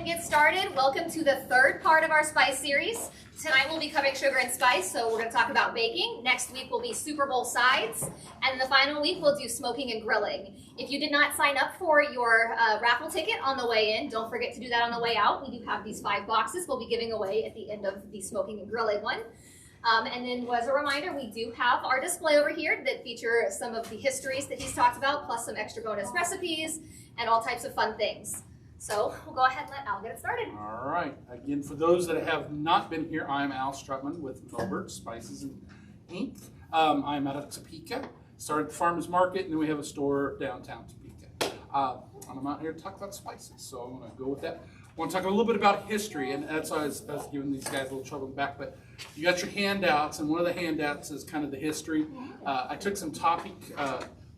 get started, welcome to the third part of our spice series. Tonight we'll be covering sugar and spice, so we're going to talk about baking. Next week will be Super Bowl sides, and the final week we'll do smoking and grilling. If you did not sign up for your raffle ticket on the way in, don't forget to do that on the way out. We do have these 5 boxes we'll be giving away at the end of the smoking and grilling one. And then as a reminder, we do have our display over here that feature some of the histories that he's talked about, plus some extra bonus recipes and all types of fun things. So we'll go ahead and let Al get it started. All right. Again, for those that have not been here, I'm Al Struttman with Moburts Spices Inc. I'm out of Topeka. Started the farmers market, and then we have a store downtown Topeka. And I'm out here to talk about spices, so I'm going to go with that. I want to talk a little bit about history, and that's why I was giving these guys a little trouble in the back. But you got your handouts, and one of the handouts is kind of the history. I took some topic.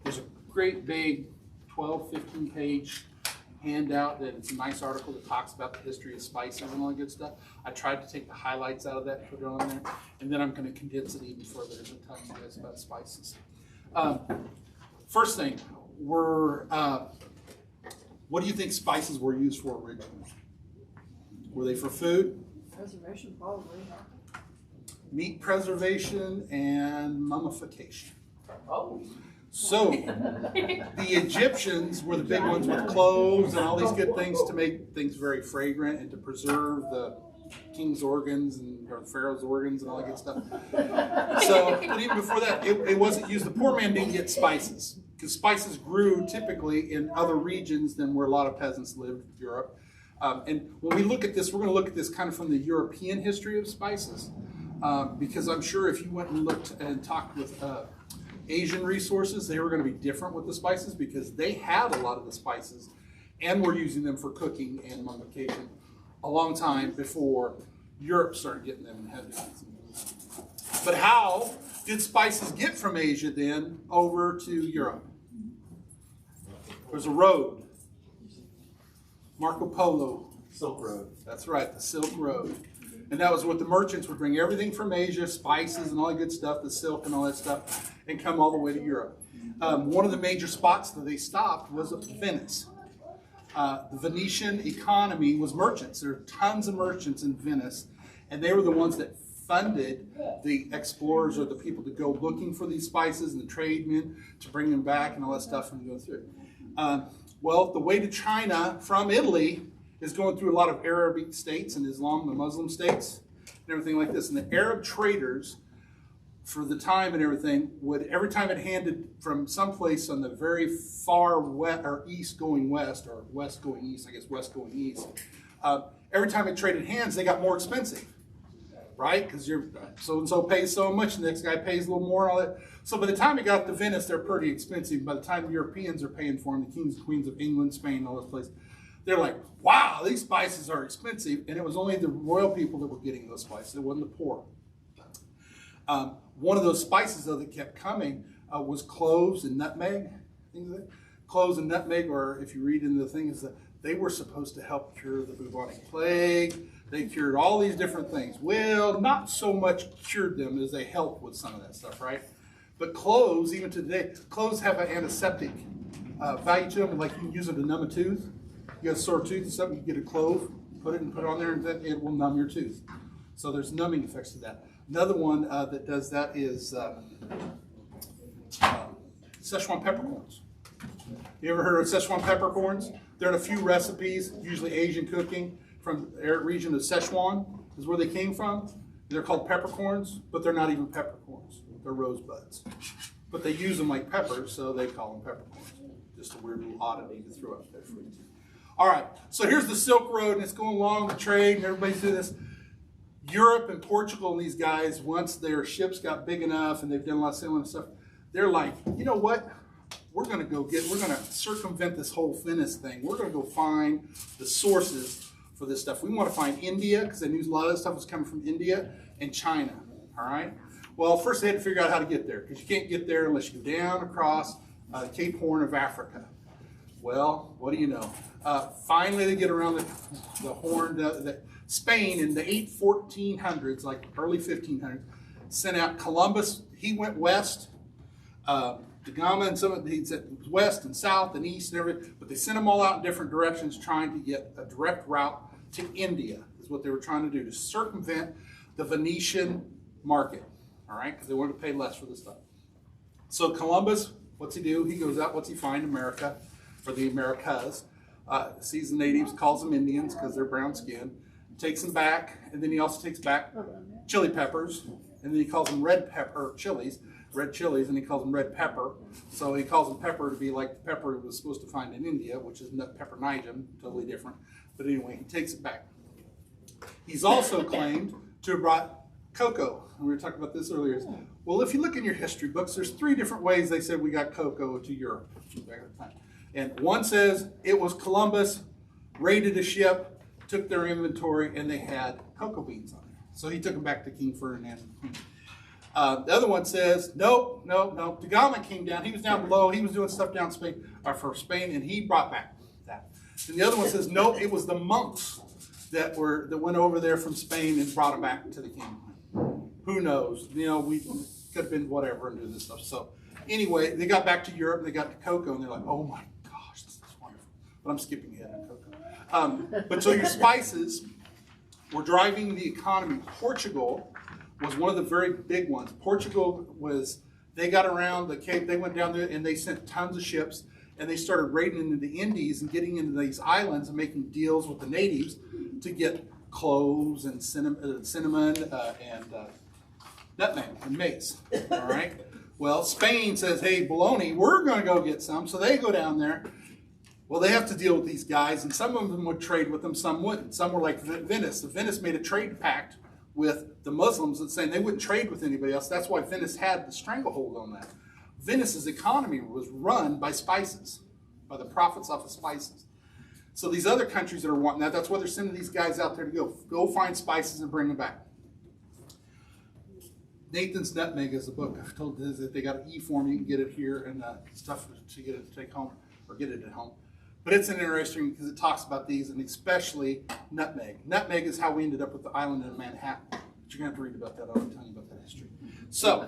There's a great big 12, 15-page handout that it's a nice article that talks about the history of spices and all that good stuff. I tried to take the highlights out of that and put it on there, and then I'm going to condense it even further and talk to you guys about spices. First thing, what do you think spices were used for originally? Were they for food? Preservation, probably. Meat preservation and mummification. Oh. So, the Egyptians were the big ones with cloves and all these good things to make things very fragrant and to preserve the king's organs or pharaoh's organs and all that good stuff. So, but even before that, it wasn't used. The poor man didn't get spices because spices grew typically in other regions than where a lot of peasants lived in Europe. And when we look at this, we're going to look at this kind of from the European history of spices because I'm sure if you went and looked and talked with Asian resources, they were going to be different with the spices because they had a lot of the spices and were using them for cooking and mummification a long time before Europe started getting them and had to use them. But how did spices get from Asia then over to Europe? There's a road. Marco Polo. Silk Road. That's right, the Silk Road. And that was what the merchants would bring everything from Asia, spices and all that good stuff, the silk and all that stuff, and come all the way to Europe. One of the major spots that they stopped was Venice. The Venetian economy was merchants. There were tons of merchants in Venice, and they were the ones that funded the explorers or the people to go looking for these spices and the tradesmen to bring them back and all that stuff and go through. Well, the way to China from Italy is going through a lot of Arabic states and Islam, the Muslim states, and everything like this. And the Arab traders, for the time and everything, would every time it handed from someplace on the very far west or east going west, or west going east, I guess west going east, every time it traded hands, they got more expensive, right? Because you're so-and-so pays so much, and the next guy pays a little more and all that. So by the time it got to Venice, they're pretty expensive. By the time the Europeans are paying for them, the kings and queens of England, Spain, all those places, they're like, wow, these spices are expensive. And it was only the royal people that were getting those spices. It wasn't the poor. One of those spices, though, that kept coming was cloves and nutmeg. Things like that. Cloves and nutmeg, or if you read in the thing, is that they were supposed to help cure the bubonic plague. They cured all these different things. Well, not so much cured them as they helped with some of that stuff, right? But cloves, even today, cloves have an antiseptic value to them. Like you can use them to numb a tooth. You got a sore tooth or something, you get a clove, put it on there, and then it will numb your tooth. So there's numbing effects to that. Another one that does that is Szechuan peppercorns. You ever heard of Szechuan peppercorns? They're in a few recipes, usually Asian cooking, from the region of Szechuan is where they came from. They're called peppercorns, but they're not even peppercorns. They're rosebuds. But they use them like peppers, so they call them peppercorns. Just a weird little oddity to throw out there for you. All right, so here's the Silk Road, and it's going along with trade, and everybody's doing this. Europe and Portugal and these guys, once their ships got big enough and they've done a lot of sailing and stuff, they're like, you know what? We're going to circumvent this whole Venice thing. We're going to go find the sources for this stuff. We want to find India, because they knew a lot of this stuff was coming from India, and China, all right? Well, first they had to figure out how to get there, because you can't get there unless you go down across Cape Horn of Africa. Well, what do you know? Finally, they get around the Horn. Spain in the 1400s, like early 1500s, sent out Columbus. He went west. Da Gama and some of these west and south and east and everything, but they sent them all out in different directions, trying to get a direct route to India, is what they were trying to do, to circumvent the Venetian market, all right, because they wanted to pay less for the stuff. So Columbus, what's he do? He goes out, what's he find? America, or the Americas, sees the natives, calls them Indians because they're brown skinned, takes them back, and then he also takes back chili peppers, and then he calls them red chilies, and he calls them red pepper. So he calls them pepper to be like the pepper he was supposed to find in India, which is pepper nigem, totally different. But anyway, he takes it back. He's also claimed to have brought cocoa. And we were talking about this earlier. Well, if you look in your history books, there's 3 different ways they said we got cocoa to Europe. And one says it was Columbus raided a ship, took their inventory, and they had cocoa beans on it. So he took them back to King Ferdinand. The other one says, nope. Da Gama came down. He was down below. He was doing stuff down Spain, for Spain, and he brought back that. And the other one says, nope, it was the monks that went over there from Spain and brought them back to the king. Who knows? You know, we could have been whatever and do this stuff. So anyway, they got back to Europe, and they got to cocoa, and they're like, oh my gosh, this is wonderful. But I'm skipping ahead on cocoa. But so your spices were driving the economy. Portugal was one of the very big ones. Portugal was, they got around the Cape, they went down there, and they sent tons of ships, and they started raiding into the Indies and getting into these islands and making deals with the natives to get cloves and cinnamon and nutmeg and mace. All right. Well, Spain says, hey, baloney, we're going to go get some. So they go down there. Well, they have to deal with these guys, and some of them would trade with them, some wouldn't. Some were like Venice. Venice made a trade pact with the Muslims that saying they wouldn't trade with anybody else. That's why Venice had the stranglehold on that. Venice's economy was run by spices, by the profits off of spices. So these other countries that are wanting that, that's why they're sending these guys out there to go find spices and bring them back. Nathan's Nutmeg is a book. I've told this that they got an e-form. You can get it here and stuff to get it to take home or get it at home. But it's an interesting because it talks about these, and especially nutmeg. Nutmeg is how we ended up with the island in Manhattan. But you're going to have to read about that. I'll tell you about that history. So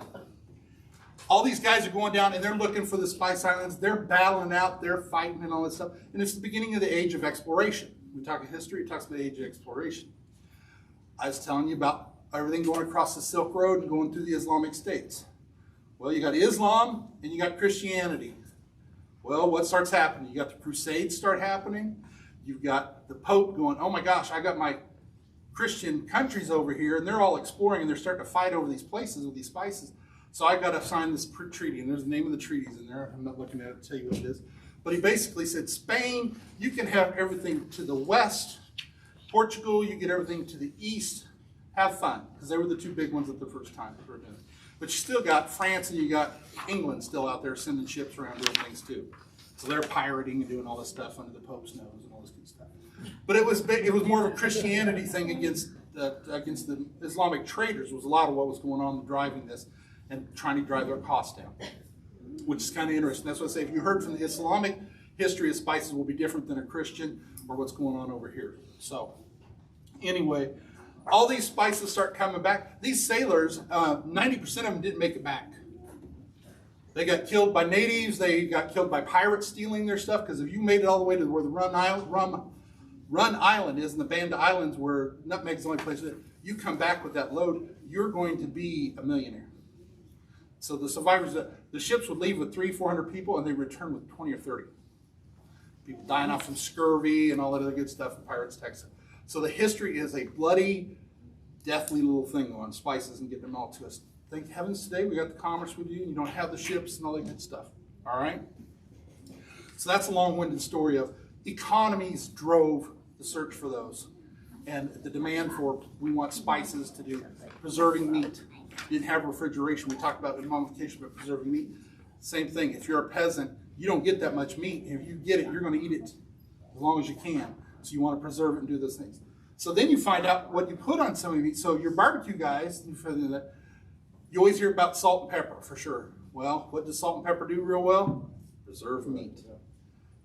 all these guys are going down, and they're looking for the Spice Islands. They're battling out. They're fighting and all this stuff. And it's the beginning of the age of exploration. We talk of history. It talks about the age of exploration. I was telling you about everything going across the Silk Road and going through the Islamic states. Well, you got Islam and you got Christianity. Well, what starts happening? You got the Crusades start happening. You've got the Pope going, oh my gosh, I got my Christian countries over here, and they're all exploring, and they're starting to fight over these places with these spices. So I got to sign this treaty, and there's the name of the treaties in there. I'm not looking at it to tell you what it is. But he basically said, Spain, you can have everything to the west. Portugal, you get everything to the east. Have fun, because they were the 2 big ones at the first time. But you still got France and you got England still out there sending ships around doing things too. So they're pirating and doing all this stuff under the Pope's nose and all this good stuff. But it was more of a Christianity thing against the Islamic traders. Was a lot of what was going on driving this and trying to drive their costs down, which is kind of interesting. That's what I say. If you heard from the Islamic history of spices will be different than a Christian or what's going on over here. So anyway, all these spices start coming back. These sailors, 90% of them didn't make it back. They got killed by natives. They got killed by pirates stealing their stuff. Because if you made it all the way to where the Run Island is, and the Banda Islands where nutmeg's the only place, you come back with that load, you're going to be a millionaire. So the survivors, the ships would leave with 300-400 people, and they return with 20 or 30. People dying off from scurvy and all that other good stuff in Pirates, Texas. So the history is a bloody, deathly little thing on spices and getting them all to us. Thank heavens today we got the commerce with you, and you don't have the ships and all that good stuff. All right? So that's a long-winded story of economies drove the search for those. And the demand for, we want spices to do preserving meat. Didn't have refrigeration. We talked about mummification, but preserving meat. Same thing. If you're a peasant, you don't get that much meat. If you get it, you're going to eat it as long as you can. So you want to preserve it and do those things. So then you find out what you put on some of it. So your barbecue guys, you always hear about salt and pepper for sure. Well, what does salt and pepper do real well? Preserve meat.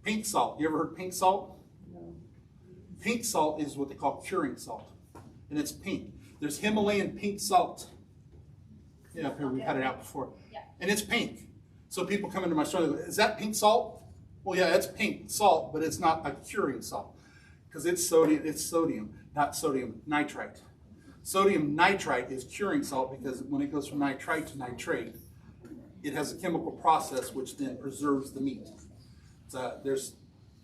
Pink salt. You ever heard pink salt? No. Pink salt is what they call curing salt. And it's pink. There's Himalayan pink salt. Yeah, we've had it out before. Yeah. And it's pink. So people come into my store and go, is that pink salt? Well, yeah, it's pink salt, but it's not a curing salt. because it's sodium, not sodium nitrite. Sodium nitrite is curing salt because when it goes from nitrite to nitrate, it has a chemical process which then preserves the meat. There's,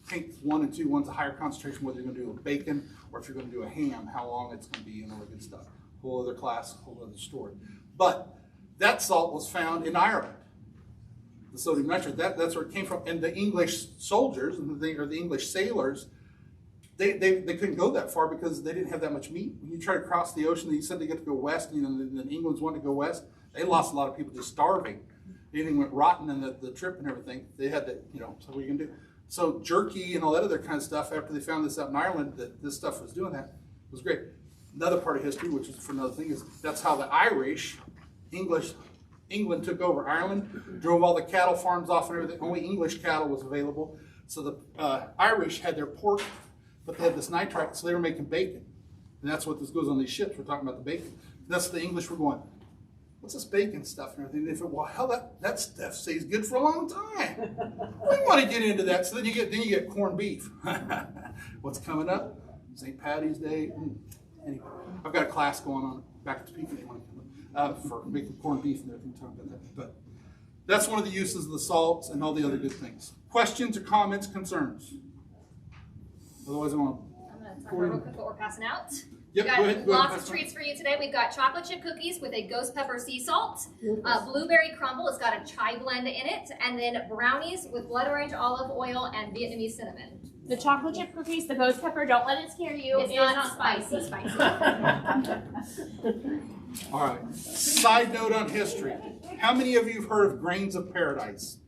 I think 1 and 2, one's a higher concentration, whether you're going to do a bacon or if you're going to do a ham, how long it's going to be and all that good stuff. Whole other class, whole other story. But that salt was found in Ireland. The sodium nitrate, that's where it came from. And the English soldiers, or the English sailors, they couldn't go that far because they didn't have that much meat. When you try to cross the ocean, you said they get to go west, the England's wanted to go west, they lost a lot of people just starving. Anything went rotten in the trip and everything. They had to, so what are you going to do? So jerky and all that other kind of stuff, after they found this out in Ireland, that this stuff was doing that, was great. Another part of history, which is for another thing, is that's how the Irish, England took over Ireland, drove all the cattle farms off and everything. Only English cattle was available. So the Irish had their pork, but they had this nitrite, so they were making bacon. And that's what this goes on these ships. We're talking about the bacon. That's the English were going, what's this bacon stuff and everything? They said, well, hell, that stuff stays good for a long time. We want to get into that. So then you get corned beef. What's coming up? St. Patty's Day. Anyway, I've got a class going on back at Topeka for making corned beef and everything, talking about that. But that's one of the uses of the salts and all the other good things. Questions or comments, concerns? Otherwise, I'm going to talk real quick what we're passing out. Yep, We've go got ahead, lots of treats for you today. We've got chocolate chip cookies with a ghost pepper sea salt, blueberry crumble, it's got a chai blend in it, and then brownies with blood orange olive oil and Vietnamese cinnamon. The chocolate chip cookies, the ghost pepper, don't let it scare you. It's not spicy. All right. Side note on history. How many of you have heard of grains of paradise?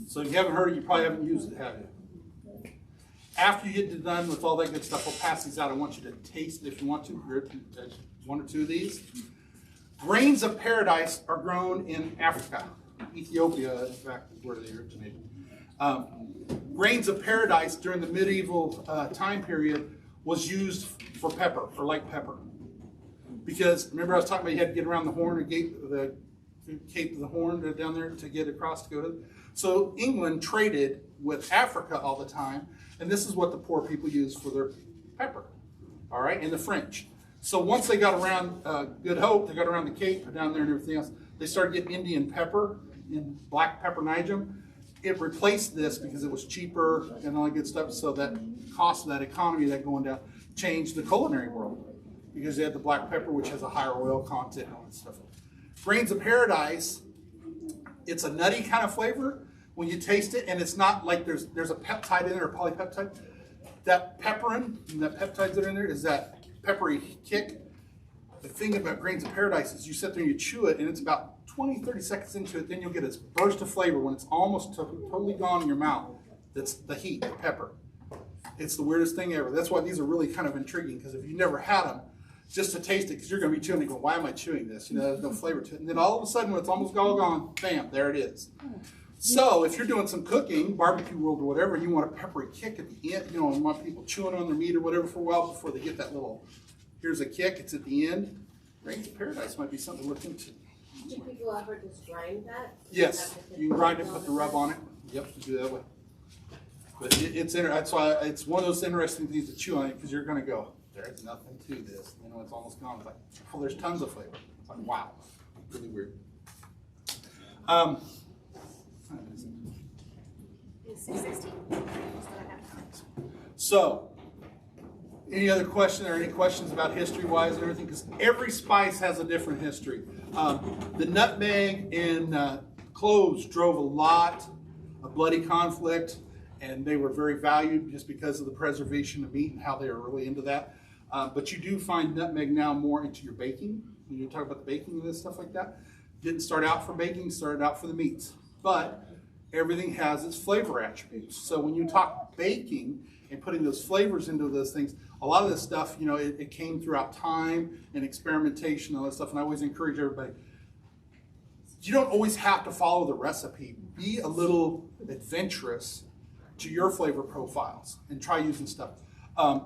So if you haven't heard it, you probably haven't used it, have you? After you get done with all that good stuff, we'll pass these out. I want you to taste it if you want to. One or two of these. Grains of paradise are grown in Africa. Ethiopia, in fact, is where they originated. Grains of paradise during the medieval time period was used for pepper, for light pepper. Because remember I was talking about you had to get around the horn, the Cape of the Horn down there to get across to go to. So England traded with Africa all the time, and this is what the poor people used for their pepper, all right, and the French. So once they got around Good Hope, they got around the Cape down there and everything else, they started getting Indian pepper, in black pepper nigem. It replaced this because it was cheaper and all that good stuff, so that cost of that economy, that going down, changed the culinary world because they had the black pepper, which has a higher oil content and all that stuff. Grains of paradise, it's a nutty kind of flavor when you taste it, and it's not like there's a peptide in there, or polypeptide. That pepperin, and that peptides that are in there, is that peppery kick. The thing about grains of paradise is you sit there and you chew it, and it's about 20, 30 seconds into it, then you'll get this burst of flavor when it's almost totally gone in your mouth. That's the heat, the pepper. It's the weirdest thing ever. That's why these are really kind of intriguing, because if you've never had them, just to taste it, because you're going to be chewing and go, why am I chewing this? There's no flavor to it. And then all of a sudden, when it's almost all gone, bam, there it is. So if you're doing some cooking, barbecue world or whatever, and you want a peppery kick at the end, you want people chewing on their meat or whatever for a while before they get that little, here's a kick, it's at the end. Grains of paradise might be something to look into. Do people ever just grind that? Yes, you can grind it, put the rub on it. Yep, you do that way. But that's why it's one of those interesting things to chew on it, because you're going to go, there's nothing to this. It's almost gone. It's like, oh, there's tons of flavor. It's like, wow, really weird. 660. So, any other question or any questions about history-wise and everything? Because every spice has a different history. The nutmeg and cloves drove a lot of bloody conflict, and they were very valued just because of the preservation of meat and how they were really into that. But you do find nutmeg now more into your baking. When you talk about the baking and stuff like that, didn't start out for baking, started out for the meats. But everything has its flavor attributes. So when you talk baking and putting those flavors into those things, a lot of this stuff, it came throughout time and experimentation and all that stuff. And I always encourage everybody, you don't always have to follow the recipe. Be a little adventurous to your flavor profiles and try using stuff.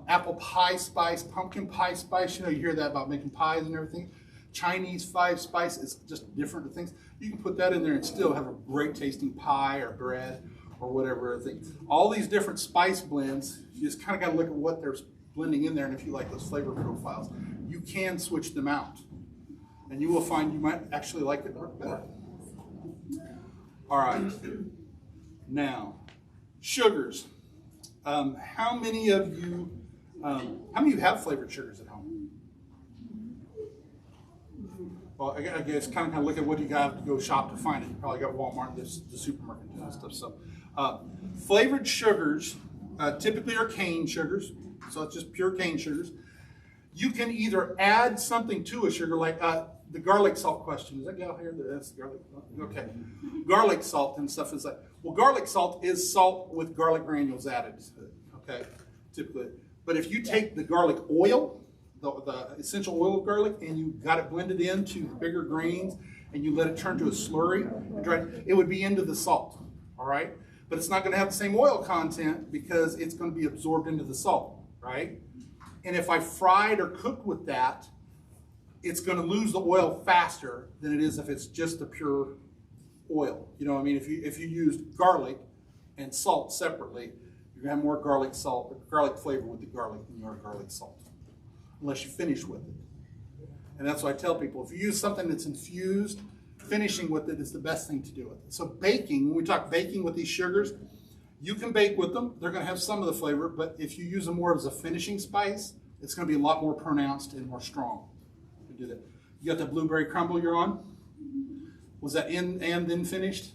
Apple pie spice, pumpkin pie spice, you hear that about making pies and everything. Chinese 5 spice is just different things. You can put that in there and still have a great tasting pie or bread or whatever. All these different spice blends, you just kind of got to look at what they're blending in there, and if you like those flavor profiles, you can switch them out, and you will find you might actually like it better. All right, now sugars. How many of you have flavored sugars at home? Well, I guess kind of look at what you got to go shop to find it. You probably got Walmart, the supermarket, and stuff. So, flavored sugars typically are cane sugars, so it's just pure cane sugars. You can either add something to a sugar, like the garlic salt question. Is that gal here? That's garlic. Okay, garlic salt and stuff is like. Well, garlic salt is salt with garlic granules added to it. Okay, typically. But if you take the garlic oil, the essential oil of garlic, and you got it blended into the bigger grains, and you let it turn to a slurry, it would be into the salt, all right? But it's not going to have the same oil content because it's going to be absorbed into the salt, right? And if I fried or cooked with that, it's going to lose the oil faster than it is if it's just the pure oil. You know what I mean? If you used garlic and salt separately, you're going to have more garlic flavor with the garlic than you are garlic salt, unless you finish with it. And that's why I tell people, if you use something that's infused, finishing with it is the best thing to do with it. So baking, when we talk baking with these sugars, you can bake with them. They're going to have some of the flavor, but if you use them more as a finishing spice, it's going to be a lot more pronounced and more strong. You do that. You got the blueberry crumble you're on? Was that in and then finished?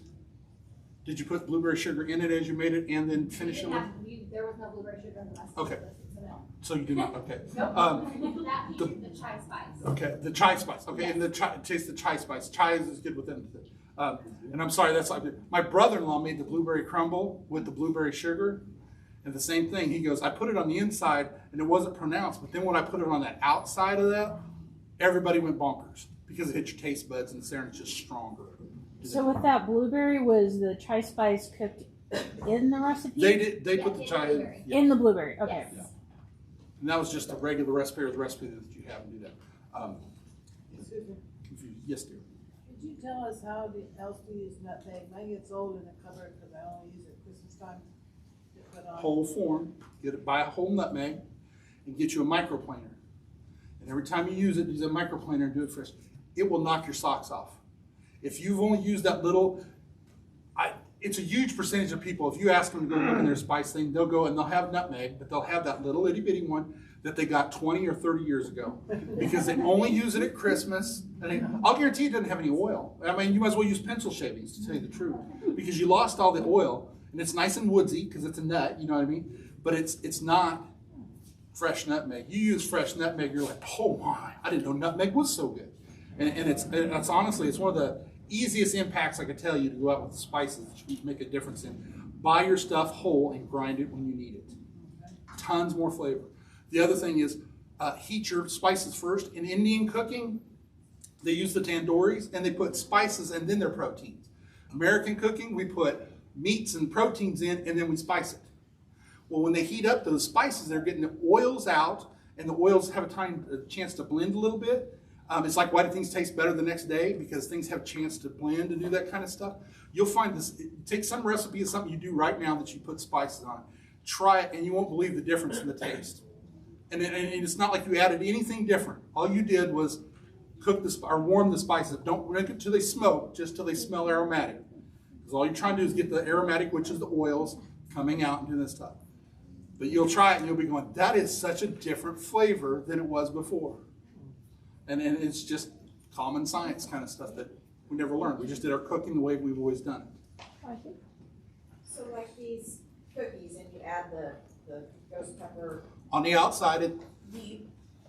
Did you put blueberry sugar in it as you made it and then finish it? There was no blueberry sugar in the rest Okay. of it. So you do not, okay. The chai spice. Okay, the chai spice. Okay, yes. And taste the chai spice. Chai is good with them. And I'm sorry, that's like my brother-in-law made the blueberry crumble with the blueberry sugar, and the same thing. He goes, I put it on the inside, and it wasn't pronounced, but then when I put it on that outside of that, everybody went bonkers because it hit your taste buds, and it's just stronger. So with that blueberry, was the chai spice cooked in the recipe? They put the chai in. Yeah. In the blueberry, okay. Yes. Yeah. And that was just a regular recipe or the recipe that you have and do that. Yes, dear. Could you tell us how else to use nutmeg? Mine gets old in the cupboard because I only use it Christmas time to put on. Whole form, buy a whole nutmeg and get you a microplaner. And every time you use it, use a microplaner and do it fresh. It will knock your socks off. If you've only used that little, it's a huge percentage of people, if you ask them to go look in their spice thing, they'll go and they'll have nutmeg, but they'll have that little itty bitty one that they got 20 or 30 years ago because they only use it at Christmas. And I'll guarantee it doesn't have any oil. I mean, you might as well use pencil shavings, to tell you the truth, because you lost all the oil, and it's nice and woodsy because it's a nut, you know what I mean? But it's not fresh nutmeg. You use fresh nutmeg, you're like, oh my, I didn't know nutmeg was so good. And it's honestly, it's one of the easiest impacts I could tell you to go out with the spices that you make a difference in. Buy your stuff whole and grind it when you need it. Tons more flavor. The other thing is heat your spices first. In Indian cooking, they use the tandooris and they put spices and then their proteins. American cooking, we put meats and proteins in and then we spice it. Well, when they heat up those spices, they're getting the oils out, and the oils have a chance to blend a little bit. It's like, why do things taste better the next day? Because things have a chance to blend and do that kind of stuff. You'll find this, take some recipe of something you do right now that you put spices on. Try it and you won't believe the difference in the taste. And it's not like you added anything different. All you did was cook or warm the spices. Don't make it till they smoke, just till they smell aromatic. Because all you're trying to do is get the aromatic, which is the oils, coming out and doing this stuff. But you'll try it and you'll be going, that is such a different flavor than it was before. And it's just common science kind of stuff that we never learned. We just did our cooking the way we've always done it. So like these cookies, and you add the ghost pepper. On the outside,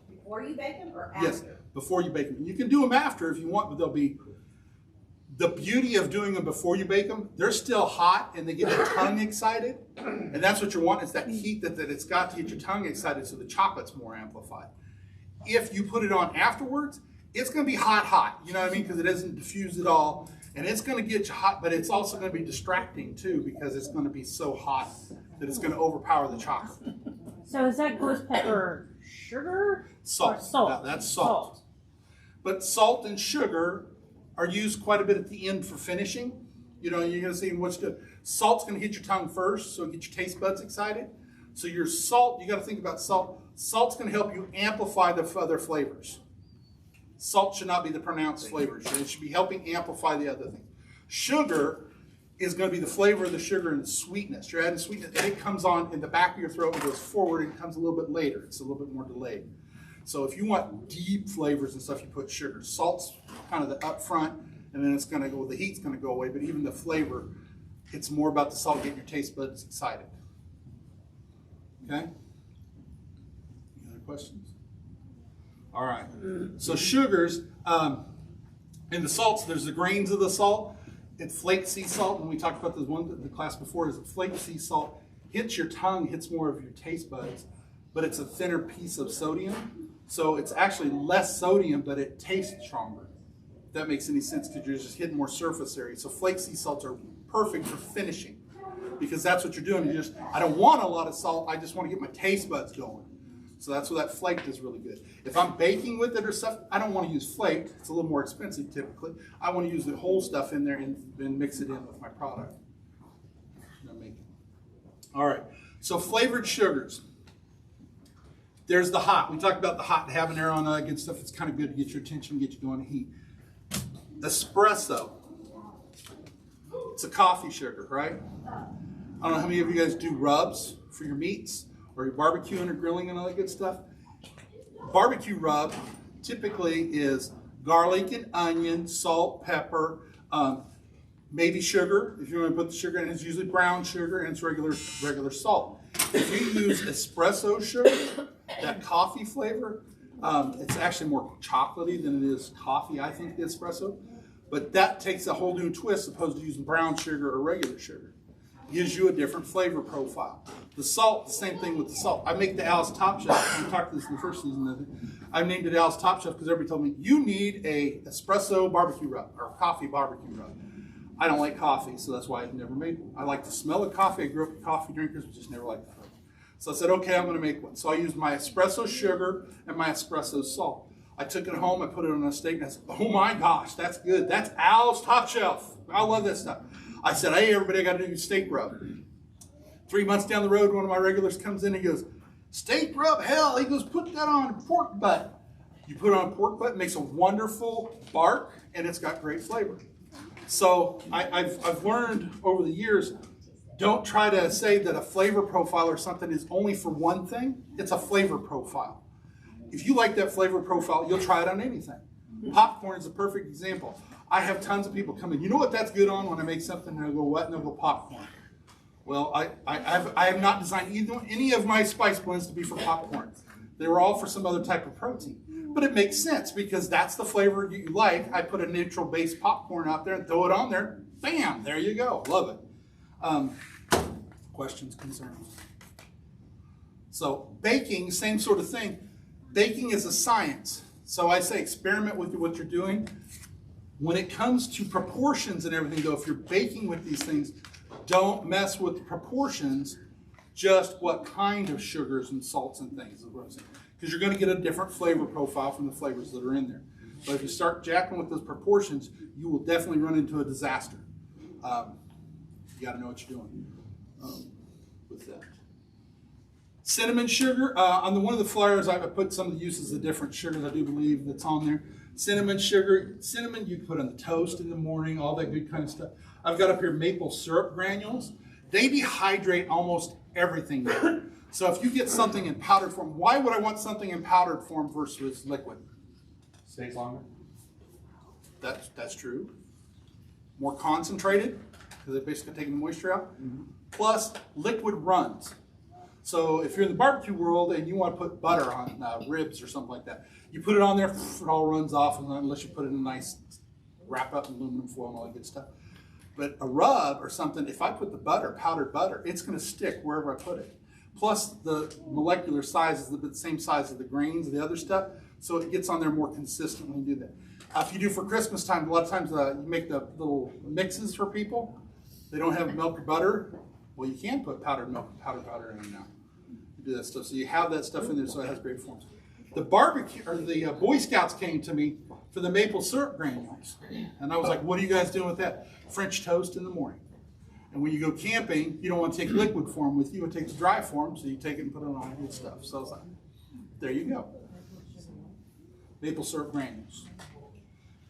Before you bake them or after? yes, before you bake them. You can do them after if you want, but they'll be, the beauty of doing them before you bake them, they're still hot and they get your tongue excited. And that's what you want, is that heat that it's got to get your tongue excited so the chocolate's more amplified. If you put it on afterwards, it's going to be hot, you know what I mean? Because it isn't diffused at all. And it's going to get you hot, but it's also going to be distracting too, because it's going to be so hot that it's going to overpower the chocolate. So is that ghost pepper sugar? Salt. Or salt? That's salt. But salt and sugar are used quite a bit at the end for finishing. You know, you're gonna see what's good. Salt's gonna hit your tongue first, so it gets your taste buds excited. So your salt, you gotta think about salt. Salt's gonna help you amplify the other flavors. Salt should not be the pronounced flavor. It should be helping amplify the other things. Sugar is going to be the flavor of the sugar and the sweetness. You're adding sweetness, and it comes on in the back of your throat and goes forward, and it comes a little bit later. It's a little bit more delayed. So if you want deep flavors and stuff, you put sugar. Salt's kind of the up front, and then it's going to go, the heat's going to go away, but even the flavor, it's more about the salt getting your taste buds excited. Okay? Any other questions? All right. So sugars, and the salts, there's the grains of the salt. It's flake sea salt, and we talked about this one the class before, is that flake sea salt hits your tongue, hits more of your taste buds, but it's a thinner piece of sodium. So it's actually less sodium, but it tastes stronger. If that makes any sense, because you're just hitting more surface area. So flake sea salts are perfect for finishing, because that's what you're doing. I don't want a lot of salt, I just want to get my taste buds going. So that's where that flaked is really good. If I'm baking with it or stuff, I don't want to use flaked. It's a little more expensive typically. I want to use the whole stuff in there and mix it in with my product. All right, so flavored sugars. There's the hot. We talked about the hot habanero and all that good stuff. It's kind of good to get your attention, get you going to heat. Espresso. It's a coffee sugar, right? I don't know how many of you guys do rubs for your meats, or your barbecuing or grilling and all that good stuff. Barbecue rub typically is garlic and onion, salt, pepper, maybe sugar. If you want to put the sugar in, it's usually brown sugar, and it's regular salt. If you use espresso sugar, that coffee flavor, it's actually more chocolatey than it is coffee, I think, the espresso. But that takes a whole new twist opposed to using brown sugar or regular sugar. Gives you a different flavor profile. The salt, the same thing with the salt. I make the Al's Top Shelf. We talked this in the first season. I named it Al's Top Shelf because everybody told me, you need a espresso barbecue rub or coffee barbecue rub. I don't like coffee, so that's why I've never made one. I like the smell of coffee. I grew up with coffee drinkers, but just never liked the flavor. So I said, okay, I'm going to make one. So I used my espresso sugar and my espresso salt. I took it home, I put it on a steak, and I said, oh my gosh, that's good. That's Al's Top Shelf. I love this stuff. I said, hey, everybody, I got to do steak rub. 3 months down the road, one of my regulars comes in and he goes, steak rub, hell. He goes, put that on pork butt. You put it on pork butt, it makes a wonderful bark, and it's got great flavor. So I've learned over the years, don't try to say that a flavor profile or something is only for one thing. It's a flavor profile. If you like that flavor profile, you'll try it on anything. Popcorn is a perfect example. I have tons of people come in. You know what that's good on when I make something? And I go, what? And they'll go, popcorn. Well, I have not designed any of my spice blends to be for popcorn. They were all for some other type of protein. But it makes sense because that's the flavor you like. I put a neutral base popcorn out there and throw it on there. Bam, there you go. Love it. Questions, concerns? So baking, same sort of thing. Baking is a science. So I say experiment with what you're doing. When it comes to proportions and everything, though, if you're baking with these things, don't mess with the proportions, just what kind of sugars and salts and things is what I'm saying. Because you're going to get a different flavor profile from the flavors that are in there. But if you start jacking with those proportions, you will definitely run into a disaster. You got to know what you're doing with that. Cinnamon sugar. On one of the flyers, I put some of the uses of different sugars, I do believe, that's on there. Cinnamon sugar. Cinnamon you can put on the toast in the morning, all that good kind of stuff. I've got up here maple syrup granules. They dehydrate almost everything there. So if you get something in powdered form, why would I want something in powdered form versus liquid? Stays longer. That's true. More concentrated, because they're basically taking the moisture out. Mm-hmm. Plus, liquid runs. So if you're in the barbecue world and you want to put butter on ribs or something like that, you put it on there, it all runs off, unless you put it in a nice wrap up in aluminum foil and all that good stuff. But a rub or something, if I put the butter, powdered butter, it's going to stick wherever I put it. Plus, the molecular size is the same size of the grains of the other stuff, so it gets on there more consistently and do that. If you do for Christmas time, a lot of times you make the little mixes for people. They don't have milk or butter. Well, you can put powdered milk and powdered butter in now. You do that stuff. So you have that stuff in there so it has great forms. the barbecue, or the Boy Scouts came to me for the maple syrup granules. And I was like, what are you guys doing with that? French toast in the morning. And when you go camping, you don't want to take liquid form with you, it takes dry form, so you take it and put it on good stuff. So I was like, there you go. Maple syrup granules.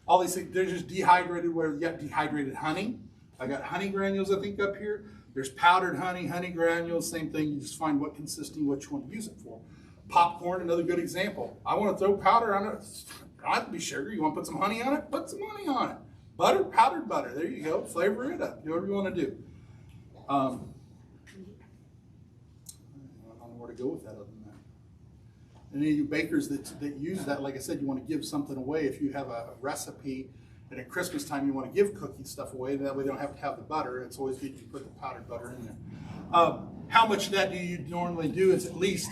All these things, they're just dehydrated, where you got dehydrated honey. I got honey granules, I think, up here. There's powdered honey, honey granules, same thing. You just find what consistency, what you want to use it for. Popcorn, another good example. I want to throw powder on it. I have to be sugar. You want to put some honey on it? Put some honey on it. Butter, powdered butter. There you go. Flavor it up. Do whatever you want to do. I don't know where to go with that other than that. And any of you bakers that use that, like I said, you want to give something away. If you have a recipe and at Christmas time you want to give cookie stuff away, that way they don't have to have the butter. It's always good to put the powdered butter in there. How much of that do you normally do? It's at least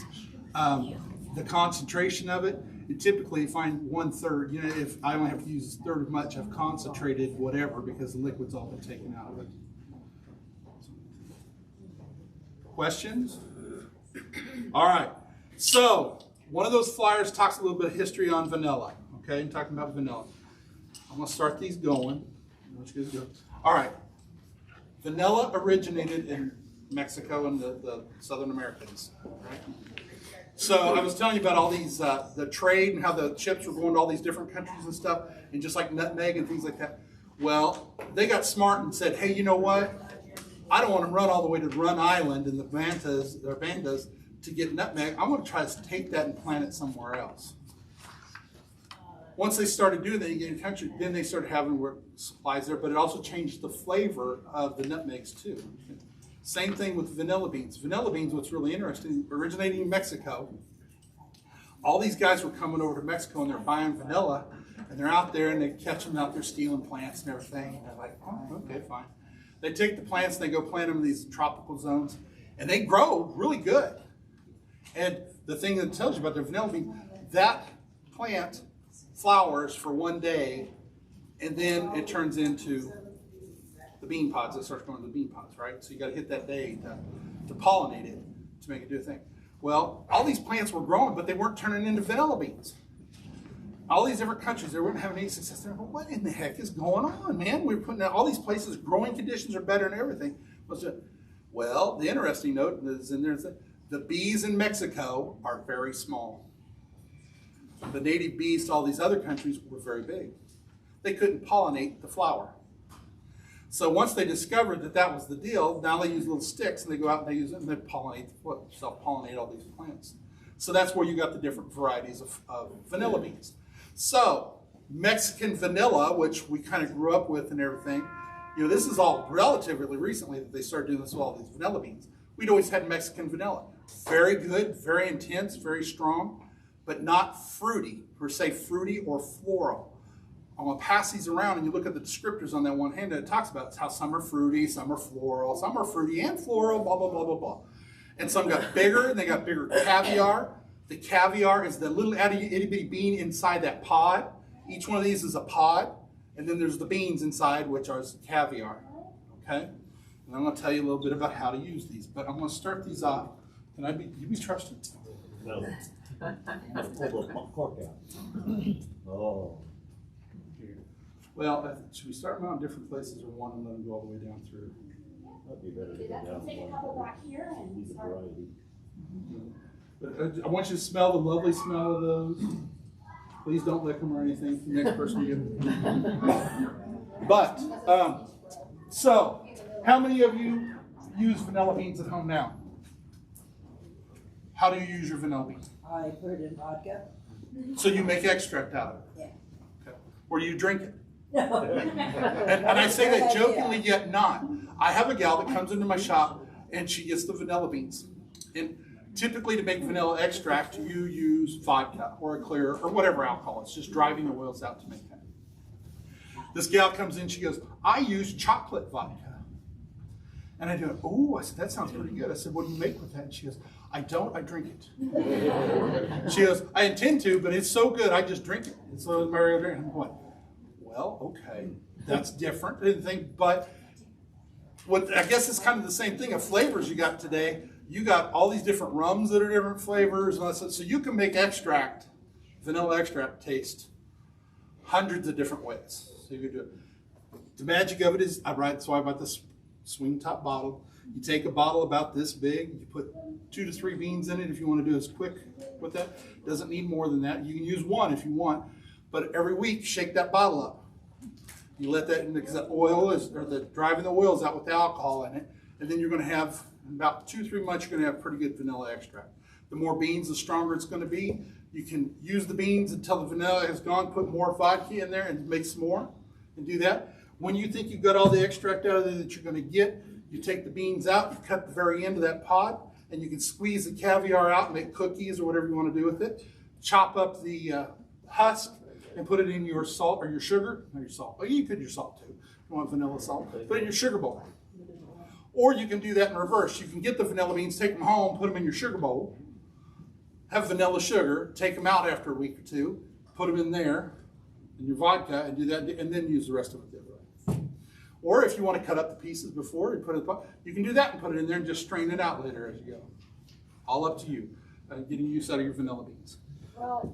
the concentration of it. You typically find 1/3. You know, if I only have to use 1/3 of much, I've concentrated whatever because the liquid's all been taken out of it. Questions? All right. So one of those flyers talks a little bit of history on vanilla. Okay, I'm talking about vanilla. I'm going to start these going. All right. Vanilla originated in Mexico and the Southern Americans. Right? So I was telling you about all these, the trade and how the chips were going to all these different countries and stuff, and just like nutmeg and things like that. Well, they got smart and said, hey, you know what? I don't want to run all the way to Run Island in the bandas to get nutmeg. I want to try to take that and plant it somewhere else. Once they started doing that in the country, then they started having supplies there, but it also changed the flavor of the nutmegs too. Same thing with vanilla beans. Vanilla beans, what's really interesting, originating in Mexico, all these guys were coming over to Mexico and they're buying vanilla, and they're out there and they catch them out there stealing plants and everything. And they're like, oh, okay, fine. They take the plants and they go plant them in these tropical zones, and they grow really good. And the thing that tells you about the vanilla bean, that plant flowers for one day, and then it turns into the bean pods. It starts going to the bean pods, right? So you got to hit that day to pollinate it to make it do a thing. Well, all these plants were growing, but they weren't turning into vanilla beans. All these different countries, they weren't having any success. They're like, what in the heck is going on, man? We're putting out all these places, growing conditions are better and everything. Well, the interesting note is in there, the bees in Mexico are very small. The native bees to all these other countries were very big. They couldn't pollinate the flower. So once they discovered that that was the deal, now they use little sticks and they go out and they use it and they pollinate, self-pollinate all these plants. So that's where you got the different varieties of vanilla beans. So Mexican vanilla, which we kind of grew up with and everything, you know, this is all relatively recently that they started doing this with all these vanilla beans. We'd always had Mexican vanilla. Very good, very intense, very strong, but not fruity, per se fruity or floral. I'm going to pass these around and you look at the descriptors on that one hand and it talks about how some are fruity, some are floral, some are fruity and floral, blah, blah, blah, blah, blah. And some got bigger, and they got bigger caviar. The caviar is the little itty-bitty bean inside that pod. Each one of these is a pod, and then there's the beans inside, which are caviar, okay? And I'm going to tell you a little bit about how to use these, but I'm going to start these off. Can you be trusted? No. Pull the cork out. Oh. Well, should we start them out in different places or one and let them go all the way down through? That'd be better to Do go that. down Take a one. couple back here and Use the start. variety. But I want you to smell the lovely smell of those. Please don't lick them or anything. The next person you. But, so, how many of you use vanilla beans at home now? How do you use your vanilla beans? I put it in vodka. So you make extract out of it? Yeah. Okay. Or do you drink it? No. And I say that jokingly, yet not. I have a gal that comes into my shop and she gets the vanilla beans. And typically to make vanilla extract, you use vodka or a clear or whatever alcohol. It's just driving the oils out to make that. This gal comes in, she goes, I use chocolate vodka. And I do, oh, I said, that sounds pretty good. I said, what do you make with that? And she goes, I don't, I drink it. She goes, I intend to, but it's so good, I just drink it. It's a little Mario drink. I'm going, well, okay, that's different. I didn't think, but what I guess it's kind of the same thing of flavors you got today. You got all these different rums that are different flavors and all that stuff. So you can make extract vanilla extract tastes hundreds of different ways. So you could do it. The magic of it is, that's why I bought this swing top bottle. You take a bottle about this big, you put 2 to 3 beans in it if you want to do it quick with that. Doesn't need more than that. You can use 1 if you want, but every week shake that bottle up. You let that in because the oil is, or the driving the oil is out with the alcohol in it, and then you're going to have, in about 2-3 months, you're going to have pretty good vanilla extract. The more beans, the stronger it's going to be. You can use the beans until the vanilla is gone, put more vodka in there and make some more, and do that. When you think you've got all the extract out of there that you're going to get, you take the beans out, you cut the very end of that pod, and you can squeeze the caviar out and make cookies or whatever you want to do with it. Chop up the husk and put it in your salt or your sugar, not your salt. Oh, you could your salt too. You want vanilla salt, put it in your sugar bowl. Or you can do that in reverse. You can get the vanilla beans, take them home, put them in your sugar bowl, have vanilla sugar, take them out after a week or 2, put them in there, in your vodka, and do that, and then use the rest of it the other way. Or if you want to cut up the pieces before you put it, you can do that and put it in there and just strain it out later as you go. All up to you, getting use out of your vanilla beans. Well,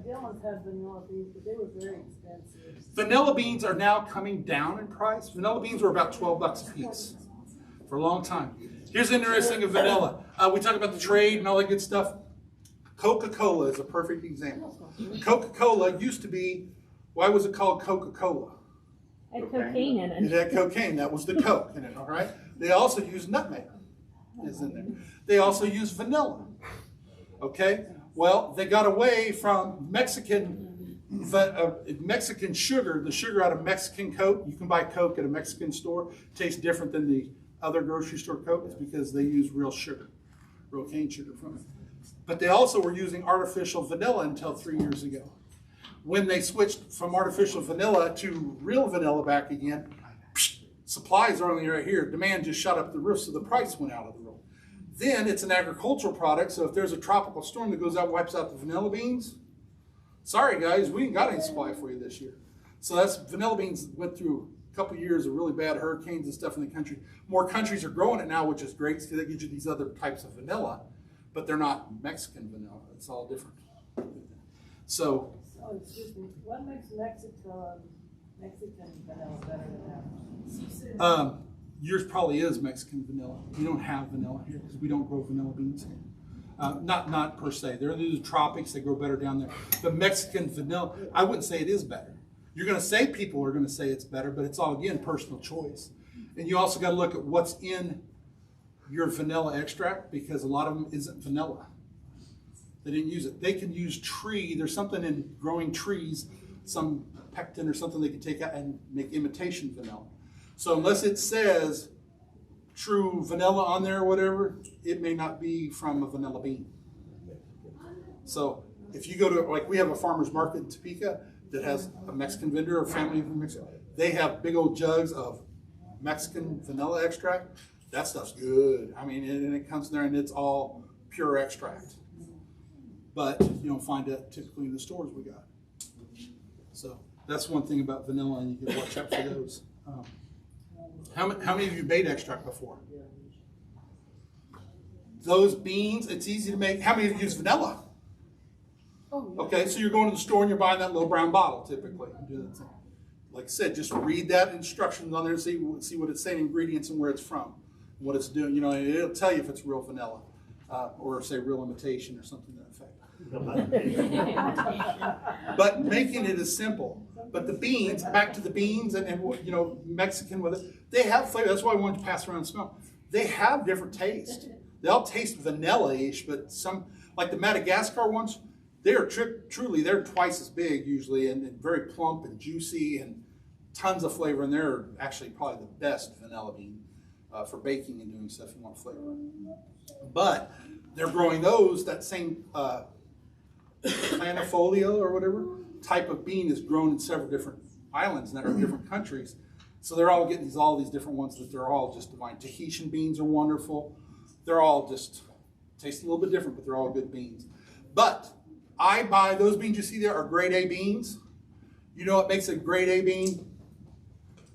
Dylan's had vanilla beans, but they were very expensive. Vanilla beans are now coming down in price. Vanilla beans were about $12 a piece for a long time. Here's the interesting thing of vanilla. We talk about the trade and all that good stuff. Coca-Cola is a perfect example. Coca-Cola used to be, why was it called Coca-Cola? Had cocaine in it. It had cocaine. That was the Coke in it, all right? They also use nutmeg is in there. They also use vanilla, okay? Well, they got away from Mexican sugar, the sugar out of Mexican Coke. You can buy Coke at a Mexican store. It tastes different than the other grocery store Coke. It's because they use real sugar, real cane sugar from it. But they also were using artificial vanilla until 3 years ago. When they switched from artificial vanilla to real vanilla back again, supplies are only right here. Demand just shot up the roof, so the price went out of the roof. Then it's an agricultural product, so if there's a tropical storm that goes out and wipes out the vanilla beans, sorry guys, we ain't got any supply for you this year. So that's vanilla beans went through a couple years of really bad hurricanes and stuff in the country. More countries are growing it now, which is great because that gives you these other types of vanilla, but they're not Mexican vanilla. It's all different. So. Oh, excuse me. What makes Mexican vanilla better than that? Yours probably is Mexican vanilla. We don't have vanilla here because we don't grow vanilla beans here. Not per se. They're in the tropics. They grow better down there. But Mexican vanilla, I wouldn't say it is better. You're going to say people are going to say it's better, but it's all, again, personal choice. And you also got to look at what's in your vanilla extract because a lot of them isn't vanilla. They didn't use it. They can use tree. There's something in growing trees, some pectin or something they can take out and make imitation vanilla. So unless it says true vanilla on there or whatever, it may not be from a vanilla bean. So if you go to, like we have a farmer's market in Topeka that has a Mexican vendor or family from Mexico. They have big old jugs of Mexican vanilla extract. That stuff's good. I mean, and it comes there and it's all pure extract. But you don't find that typically in the stores we got. So that's one thing about vanilla, and you can watch out for those. How many of you made extract before? Those beans, it's easy to make. How many of you use vanilla? Okay, so you're going to the store and you're buying that little brown bottle typically. Like I said, just read that instructions on there and see what it's saying, ingredients and where it's from, what it's doing. You know, it'll tell you if it's real vanilla or say real imitation or something to that effect. But making it is simple. But the beans, back to the beans and you know, Mexican with it, they have flavor. That's why I wanted to pass around and smell. They have different taste. They all taste vanilla-ish, but some, like the Madagascar ones, they are truly, they're twice as big usually and very plump and juicy and tons of flavor. And they're actually probably the best vanilla bean for baking and doing stuff you want flavor. But they're growing those, that same planifolio or whatever type of bean is grown in several different islands that are in different countries. So they're all getting all these different ones that they're all just divine. Tahitian beans are wonderful. They're all just taste a little bit different, but they're all good beans. But I buy those beans you see there are grade A beans. You know what makes a grade A bean?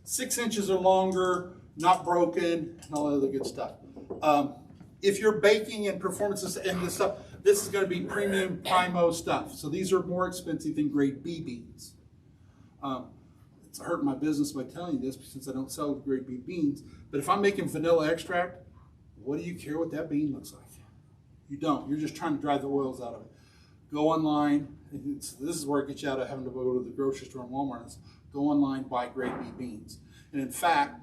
6 inches or longer, not broken, and all the other good stuff. If you're baking and performances and this stuff, This is going to be premium primo stuff. So these are more expensive than grade B beans. It's hurting my business by telling you this since I don't sell grade B beans. But if I'm making vanilla extract, what do you care what that bean looks like? You don't. You're just trying to drive the oils out of it. Go online. This is where it gets you out of having to go to the grocery store and Walmart. Go online, buy grade B beans. And in fact,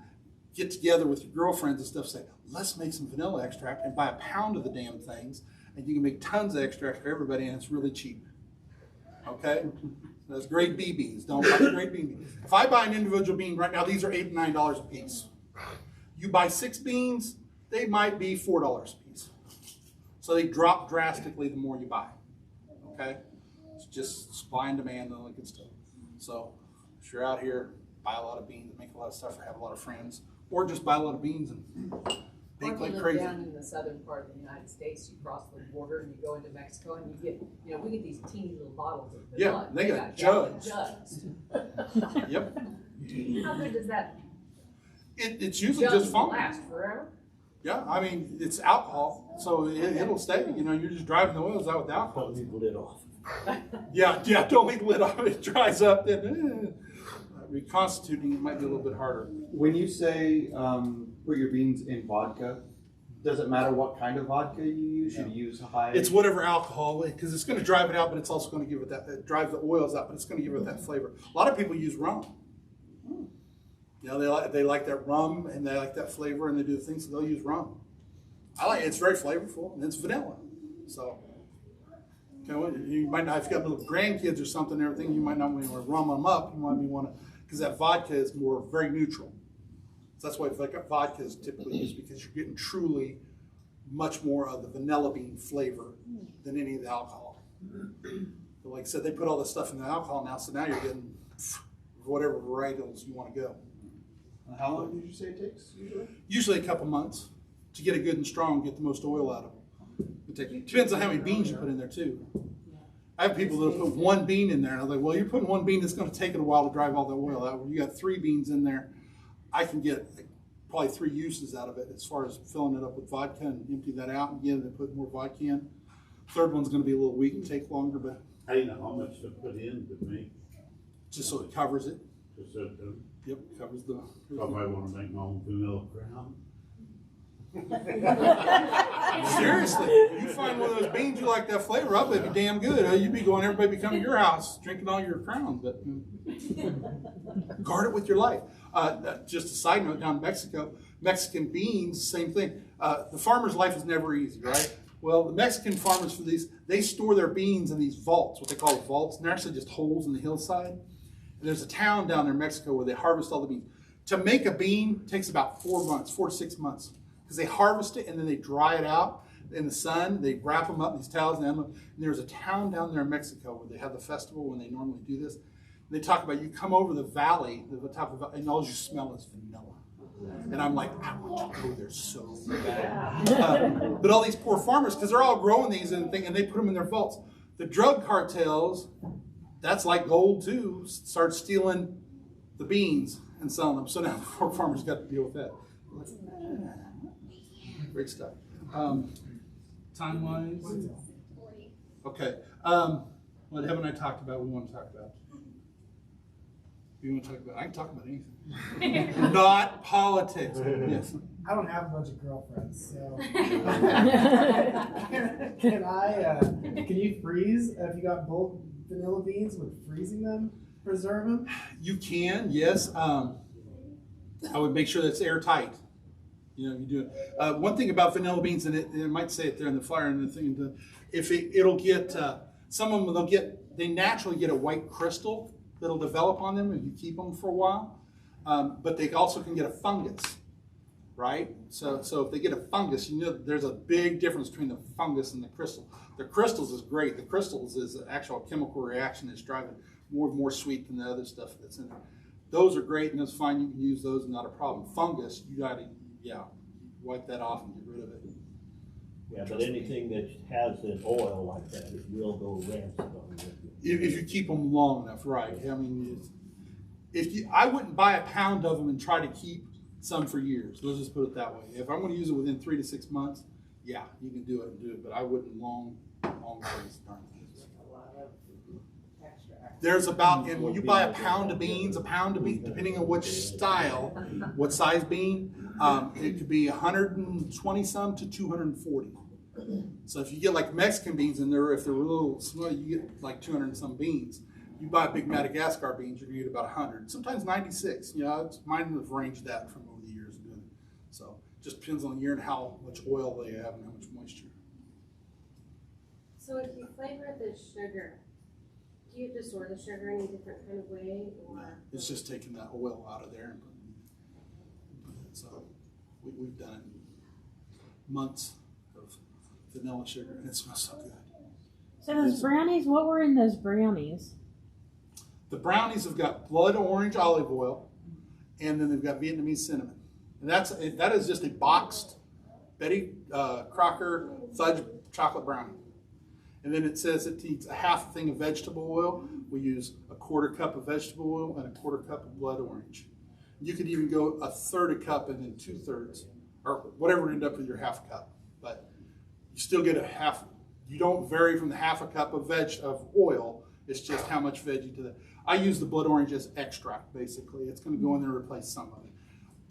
get together with your girlfriends and stuff, say, let's make some vanilla extract and buy a pound of the damn things. And you can make tons of extract for everybody, and it's really cheap. Okay? That's grade B beans. Don't buy grade B beans. If I buy an individual bean right now, these are $8 and $9 a piece. You buy 6 beans, they might be $4 a piece. So they drop drastically the more you buy. Okay? It's just supply and demand and all that good stuff. So if you're out here, buy a lot of beans, make a lot of stuff, or have a lot of friends, or just buy a lot of beans and bake like crazy. Down in the southern part of the United States, you cross the border and you go into Mexico and you get, we get these teeny little bottles of vanilla. Yeah, they got jugs. Yep. How good does that It's usually just fun. last forever? Yeah, I mean, it's alcohol, so it'll stay. You're just driving the oils out with alcohol. Don't leave the lid off. Yeah, don't leave the lid off. It dries up, then reconstituting it might be a little bit harder. When you say put your beans in vodka, does it matter what kind of vodka you use? Should you use high? It's whatever alcohol, because it's going to drive it out, but it's also going to give it that, drive the oils out, but it's going to give it that flavor. A lot of people use rum. They like that rum, and they like that flavor, and they do the things, so they'll use rum. I like it. It's very flavorful, and it's vanilla. So, you might not, if you got little grandkids or something and everything, you might not want to rum them up. You might want to, because that vodka is more very neutral. So that's why vodka is typically used, because you're getting truly much more of the vanilla bean flavor than any of the alcohol. But like I said, they put all this stuff in the alcohol now, so now you're getting whatever varietals you want to go. How long did you say it takes usually? Usually a couple months to get it good and strong, get the most oil out of it. Depends on how many beans you put in there too. I have people that'll put 1 bean in there, and I'm like, well, you're putting 1 bean, it's going to take it a while to drive all the oil out. When you got 3 beans in there, I can get probably 3 uses out of it as far as filling it up with vodka and empty that out again and put more vodka in. Third one's going to be a little weak and take longer, but How do you know how much to put in to make? just so it covers it. Just so to, Yep, covers the. so if I want to make my own vanilla crown. Seriously, you find one of those beans you like that flavor of, it'd be damn good. You'd be going, everybody be coming to your house, drinking all your crowns, but guard it with your life. Just a side note, down in Mexico, Mexican beans, same thing. The farmer's life is never easy, right? Well, the Mexican farmers for these, they store their beans in these vaults, what they call vaults, and they're actually just holes in the hillside. And there's a town down there in Mexico where they harvest all the beans. To make a bean takes about 4 months, 4 to 6 months. Because they harvest it and then they dry it out in the sun. They wrap them up in these towels. And there's a town down there in Mexico where they have the festival when they normally do this. And they talk about you come over the valley, the top of the, and all you smell is vanilla. And I'm like, I want to go there so bad. But all these poor farmers, because they're all growing these and they put them in their vaults. The drug cartels, that's like gold too, start stealing the beans and selling them. So now the poor farmers got to deal with that. Great stuff. Time-wise? Okay. What haven't I talked about we want to talk about? You want to talk about? I can talk about anything. Not politics. Yes. I don't have a bunch of girlfriends, so can you freeze if you got bulk vanilla beans? Would freezing them preserve them? You can, yes. I would make sure that's airtight. You do it. One thing about vanilla beans, and it might say it there in the flyer and the thing, it'll get some of them. They naturally get a white crystal that'll develop on them if you keep them for a while. But they also can get a fungus, right? So if they get a fungus, there's a big difference between the fungus and the crystal. The crystals is great. The crystals is an actual chemical reaction that's driving more sweet than the other stuff that's in there. Those are great and that's fine. You can use those, not a problem. Fungus, you got to wipe that off and get rid of it. Yeah, but anything that has an oil like that, it will go rancid on you. If you keep them long enough, right? I mean, I wouldn't buy a pound of them and try to keep some for years. Let's just put it that way. If I'm going to use it within 3 to 6 months, yeah, you can do it and do it, but I wouldn't long All these darn things. A lot of extra. There's about, and when you buy a pound of beans, depending on which style, what size bean, it could be 120 some to 240. So if you get like Mexican beans in there, if they're a little small, you get like 200 and some beans. You buy big Madagascar beans, you're gonna get about 100, sometimes 96. You know, mine have ranged that from over the years of doing it. So just depends on the year and how much oil they have and how much moisture. So if you flavor the sugar, do you have to store the sugar in a different kind of way, or? It's just taking that oil out of there and putting it. So we've done it months of vanilla sugar, and it smells so good. So those brownies, what were in those brownies? The brownies have got blood orange olive oil, and then they've got Vietnamese cinnamon. And that is just a boxed Betty Crocker fudge chocolate brownie. And then it says it needs a half a thing of vegetable oil. We use a quarter cup of vegetable oil and a quarter cup of blood orange. You could even go a third a cup and then 2/3, or whatever end up with your half cup. But you still get a half. You don't vary from the half a cup of oil. It's just how much veggie to that. I use the blood orange as extract, basically. It's going to go in there and replace some of it.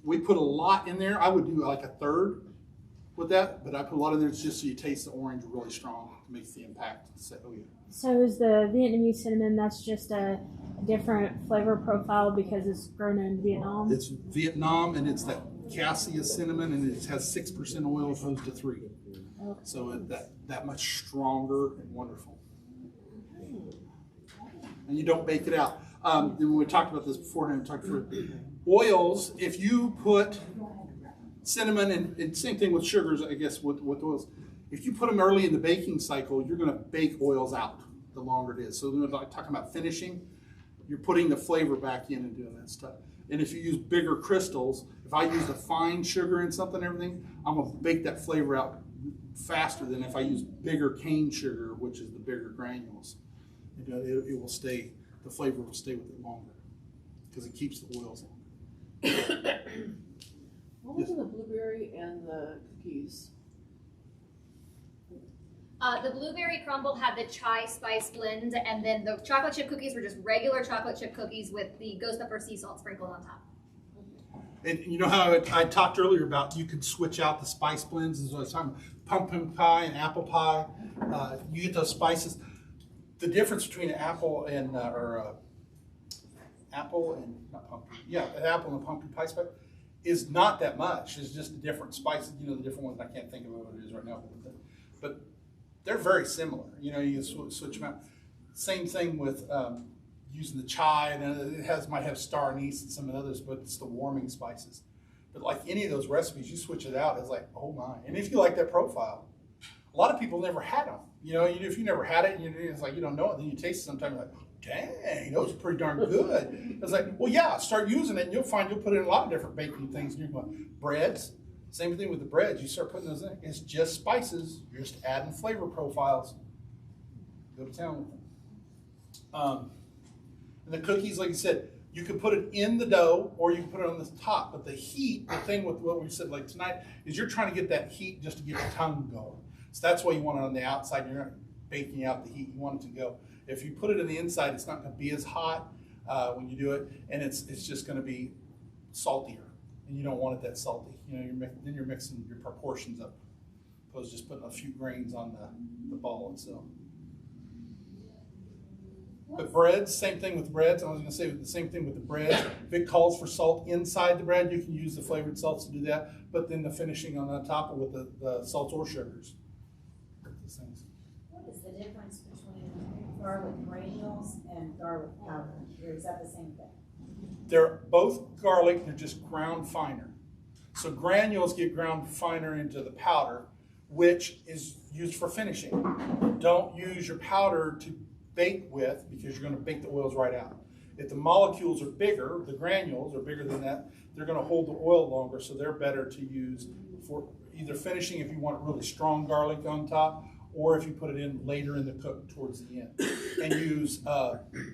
We put a lot in there. I would do like a third with that, but I put a lot in there just so you taste the orange really strong to make the impact. Say, oh yeah. So is the Vietnamese cinnamon, that's just a different flavor profile because it's grown in Vietnam? It's Vietnam, and it's that cassia cinnamon, and it has 6% oil as opposed to 3%. Okay. So that much stronger and wonderful. And you don't bake it out. When we talked about this beforehand, we talked about oils. If you put cinnamon, and same thing with sugars, I guess, with oils. If you put them early in the baking cycle, you're going to bake oils out the longer it is. So when we're talking about finishing, you're putting the flavor back in and doing that stuff. And if you use bigger crystals, if I use the fine sugar and something and everything, I'm going to bake that flavor out faster than if I use bigger cane sugar, which is the bigger granules. It will stay, the flavor will stay with it longer because it keeps the oils on. What was in the blueberry and the cookies? The blueberry crumble had the chai spice blend, and then the chocolate chip cookies were just regular chocolate chip cookies with the ghost pepper sea salt sprinkled on top. And you know how I talked earlier about you could switch out the spice blends, as I was talking about pumpkin pie and apple pie. You get those spices. The difference between an apple and apple and pumpkin pie spice is not that much. It's just the different spices. You know, the different ones. I can't think of what it is right now, but they're very similar. You know, you switch them out. Same thing with using the chai, and it might have star anise and some of the others, but it's the warming spices. But like any of those recipes, you switch it out, it's like, oh my. And if you like that profile, a lot of people never had them. You know, if you never had it, it's like you don't know it, then you taste it sometime, you're like, dang, those are pretty darn good. It's like, well, yeah, start using it, and you'll find you'll put in a lot of different baking things. And you're going, breads, same thing with the breads. You start putting those in, it's just spices. You're just adding flavor profiles. Go to town with them. And the cookies, like you said, you can put it in the dough or you can put it on the top. But the heat, the thing with what we said like tonight, is you're trying to get that heat just to get the tongue going. So that's why you want it on the outside. You're not baking out the heat. You want it to go. If you put it in the inside, it's not going to be as hot when you do it, and it's just going to be saltier, and you don't want it that salty. You know, then you're mixing your proportions up, opposed to just putting a few grains on the ball itself. But breads, same thing with breads. I was going to say the same thing with the breads. If it calls for salt inside the bread, you can use the flavored salts to do that. But then the finishing on the top with the salts or sugars. What is the difference between garlic granules and garlic powder? Or is that the same thing? They're both garlic, they're just ground finer. So granules get ground finer into the powder, which is used for finishing. Don't use your powder to bake with because you're going to bake the oils right out. If the molecules are bigger, the granules are bigger than that, they're going to hold the oil longer, so they're better to use for either finishing if you want really strong garlic on top, or if you put it in later in the cook towards the end. And use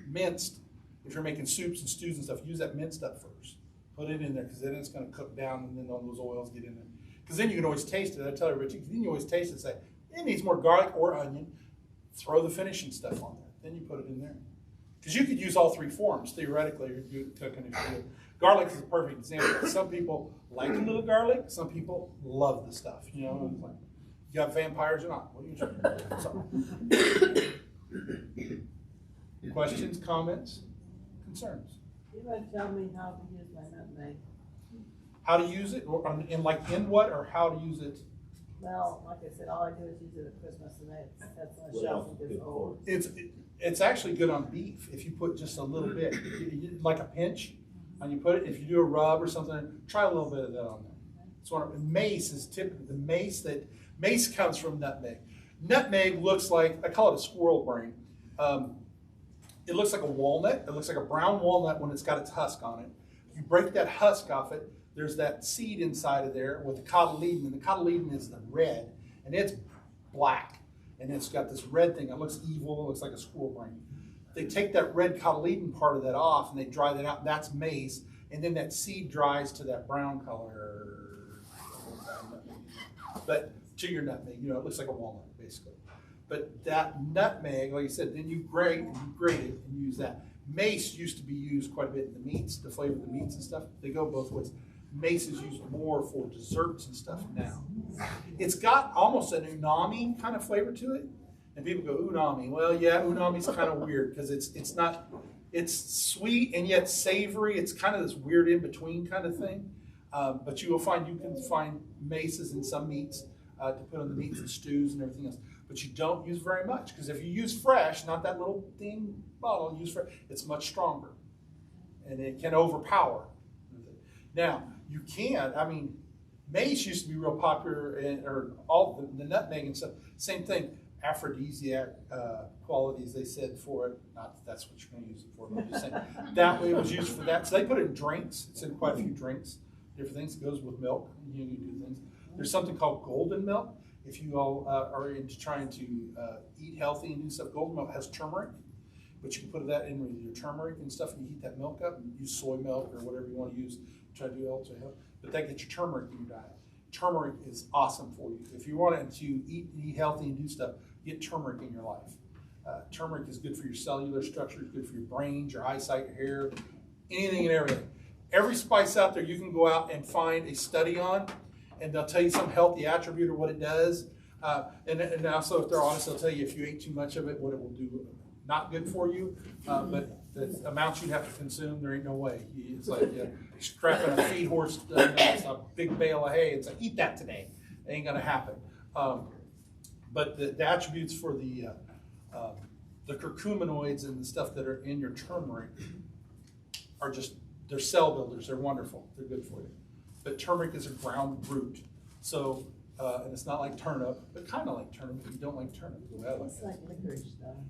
minced, if you're making soups and stews and stuff, use that minced up first. Put it in there because then it's going to cook down and then all those oils get in there. Because then you can always taste it. I tell everybody, then you always taste it and say, it needs more garlic or onion. throw the finishing stuff on there. Then you put it in there. Because you could use all three forms, theoretically, if you're cooking. If you garlic is a perfect example. Some people like a little garlic. Some people love the stuff. You know, it's like, you got vampires or not? What are you doing? Questions, comments, concerns? You might tell me how to use my nutmeg. How to use it, or in what, or how to use it? Well, like I said, all I do is use it at Christmas, and that's on the shelf and gets old. It's actually good on beef if you put just a little bit, like a pinch, and you put it. If you do a rub or something, try a little bit of that on there. So mace is typically the mace comes from nutmeg. Nutmeg looks like, I call it a squirrel brain. It looks like a walnut. It looks like a brown walnut when it's got its husk on it. You break that husk off it. There's that seed inside of there with the cotyledon, and the cotyledon is the red, and it's black, and it's got this red thing. It looks evil. It looks like a squirrel brain. They take that red cotyledon part of that off, and they dry that out. That's mace, and then that seed dries to that brown color. But to your nutmeg, it looks like a walnut, basically. But that nutmeg, like you said, then you grate it and use that. Mace used to be used quite a bit in the meats, to flavor the meats and stuff. They go both ways. Mace is used more for desserts and stuff now. It's got almost an umami kind of flavor to it. And people go, umami. Well, yeah, umami's kind of weird because it's sweet and yet savory. It's kind of this weird in-between kind of thing. But you can find maces in some meats to put on the meats and stews and everything else. But you don't use very much, because if you use fresh, not that little thin bottle, use fresh, it's much stronger. And it can overpower. Now, you can, mace used to be real popular, or all the nutmeg and stuff, same thing, aphrodisiac qualities they said for it. Not that that's what you're going to use it for, but I'm just saying, that way it was used for that. So they put it in drinks. It's in quite a few drinks, different things. It goes with milk. You can do things. There's something called golden milk. If you all are into trying to eat healthy and do stuff, golden milk has turmeric, but you can put that in with your turmeric and stuff, and you heat that milk up and use soy milk or whatever you want to use to try to do ultra health. But that gets your turmeric in your diet. Turmeric is awesome for you. If you want to eat healthy and do stuff, get turmeric in your life. Turmeric is good for your cellular structure, it's good for your brain, your eyesight, your hair, anything and everything. Every spice out there you can go out and find a study on, and they'll tell you some healthy attribute or what it does. And also, if they're honest, they'll tell you if you ate too much of it, what it will do. Not good for you, but the amounts you'd have to consume, there ain't no way. It's like strapping a feed horse a big bale of hay and say, eat that today. It ain't gonna happen. But the attributes for the curcuminoids and the stuff that are in your turmeric are they're cell builders. They're wonderful. They're good for you. But turmeric is a ground root, so and it's not like turnip, but kind of like turnip. If you don't like turnip, It's like licorice, though.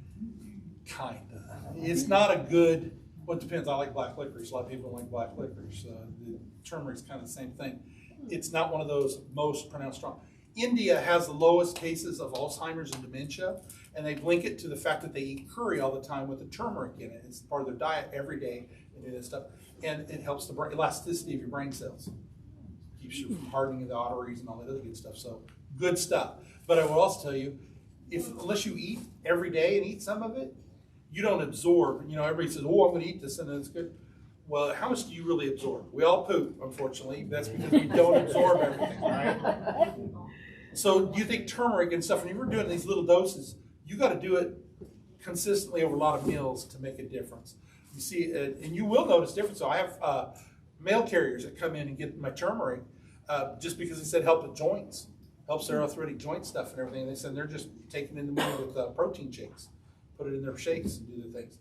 Kind of. It's not a good. Well, it depends. I like black licorice. A lot of people don't like black licorice. The turmeric's kind of the same thing. It's not one of those most pronounced strong. India has the lowest cases of Alzheimer's and dementia, and they link it to the fact that they eat curry all the time with the turmeric in it. It's part of their diet every day, and do this stuff, and it helps the elasticity of your brain cells. Keeps you from hardening of the arteries and all that other good stuff. So good stuff. But I will also tell you, unless you eat every day and eat some of it, you don't absorb. Everybody says, "Oh, I'm going to eat this and it's good." Well, how much do you really absorb? We all poop, unfortunately. That's because we don't absorb everything, right? So you think turmeric and stuff, when you're doing these little doses, you got to do it consistently over a lot of meals to make a difference. You see, and you will notice difference. So I have mail carriers that come in and get my turmeric just because they said help with joints, helps their arthritic joint stuff and everything. And they said they're just taking it in the middle with protein shakes, put it in their shakes and do the things.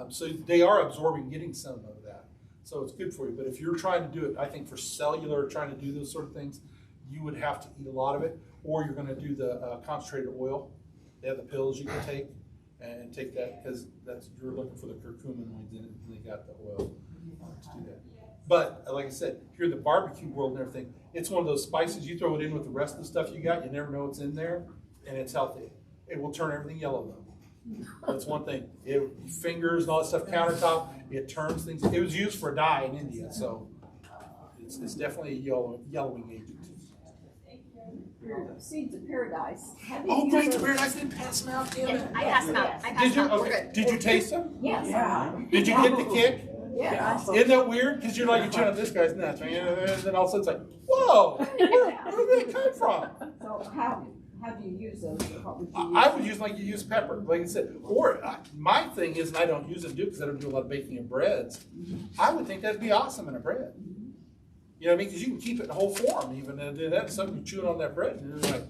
So they are absorbing, getting some of that. So it's good for you. But if you're trying to do it, I think for cellular, trying to do those sort of things, you would have to eat a lot of it, or you're going to do the concentrated oil. They have the pills you can take and take that because you're looking for the curcuminoids in it, and they got the oil to do that. But like I said, if you're in the barbecue world and everything, it's one of those spices you throw it in with the rest of the stuff you got. You never know what's in there, and it's healthy. It will turn everything yellow though. That's one thing. Fingers and all that stuff, countertop, it turns things. It was used for a dye in India, so it's definitely a yellowing agent. Seeds of Paradise. Have you Oh, used Grains those? of Paradise didn't pass them out, damn Yes, it. I passed them out. I passed Did you? them out. We're Okay. good. Did you taste them? Yes. Yeah. Did you get the kick? Yeah. Isn't that weird? Because you're like, you're trying this guy's nuts, right? And then all of a sudden it's like, whoa, where did that come from? So how do you use those? What would you use? I would use like you use pepper, like I said. Or my thing is, and I don't use it because I don't do a lot of baking of breads. I would think that'd be awesome in a bread. You know what I mean? Because you can keep it in whole form even, and then that's something you're chewing on that bread, and it's like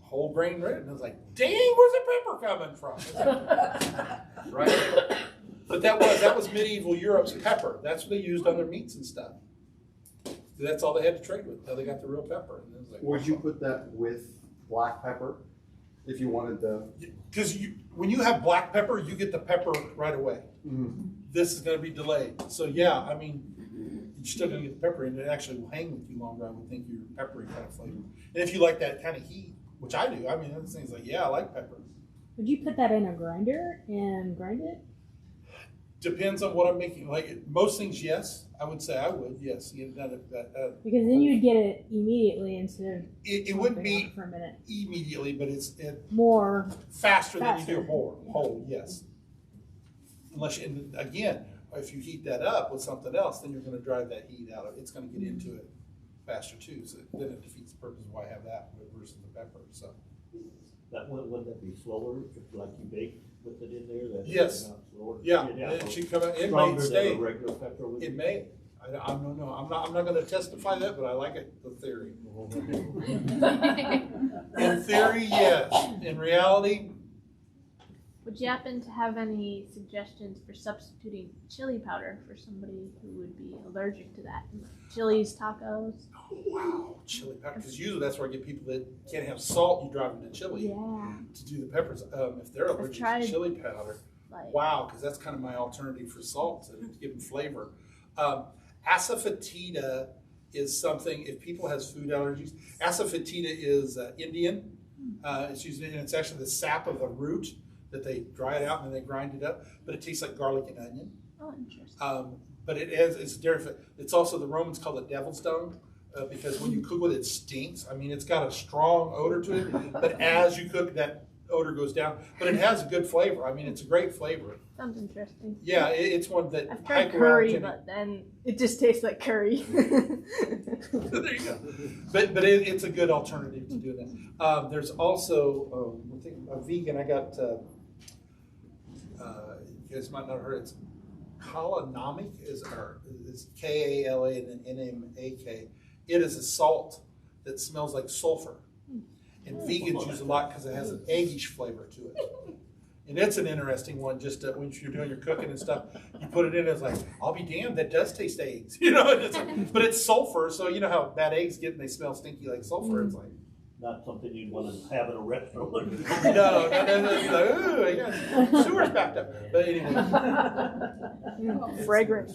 whole grain bread, and it's like, dang, where's the pepper coming from? Like, right? But that was medieval Europe's pepper. That's what they used on their meats and stuff. That's all they had to trade with until they got the real pepper. And it was like, Would you put that with black pepper if you wanted the? Because when you have black pepper, you get the pepper right away. Mm-hmm. This is going to be delayed. So yeah, I mean, you're still going to get the pepper, and it actually will hang with you longer. I would think your peppery kind of flavor. And if you like that kind of heat, which I do, I mean, this thing's like, yeah, I like pepper. Would you put that in a grinder and grind it? Depends on what I'm making. Like most things, yes, I would say I would. Yes, Because then you'd get it immediately instead of it wouldn't be for a minute. Immediately, but it's more faster than you do whole. Yes. Unless and again, if you heat that up with something else, then you're going to drive that heat out of it. It's going to get into it faster too. So then it defeats the purpose of why I have that versus the pepper. So That wouldn't that be slower if like you bake with it in there? That yes. Yeah. It should come out. It may stay. Regular pepper would it may. I don't know. I'm not going to testify that, but I like it. The theory. In theory, yes. In reality. Would you happen to have any suggestions for substituting chili powder for somebody who would be allergic to that? Chilies, tacos? Oh, wow, chili powder. Because usually that's where I get people that can't have salt. You drive them to chili to do the peppers. If they're allergic to chili powder, wow, because that's kind of my alternative for salt to give them flavor. Asafoetida is something, if people has food allergies, asafoetida is Indian. It's usually, and it's actually the sap of the root that they dry it out and then they grind it up, but it tastes like garlic and onion. Oh, interesting. But it's dairy. It's also, the Romans call it devil's dung because when you cook with it, it stinks. I mean, it's got a strong odor to it, but as you cook, that odor goes down. But it has a good flavor. I mean, it's a great flavor. Sounds interesting. Yeah, it's one that I've tried curry, but then it just tastes like curry. There you go. But it's a good alternative to do that. There's also a vegan. I got. You guys might not have heard. It's Kalanamic is Kala and then Nmak. It is a salt that smells like sulfur, and vegans use a lot because it has an eggish flavor to it. And it's an interesting one. Just when you're doing your cooking and stuff, you put it in. It's like, I'll be damned, that does taste eggs, you know. But it's sulfur, so you know how bad eggs get and they smell stinky like sulfur. It's like. Not something you'd want to have in a restaurant. No, you're like, ooh, I got sewer's backed up. But anyway. Fragrant.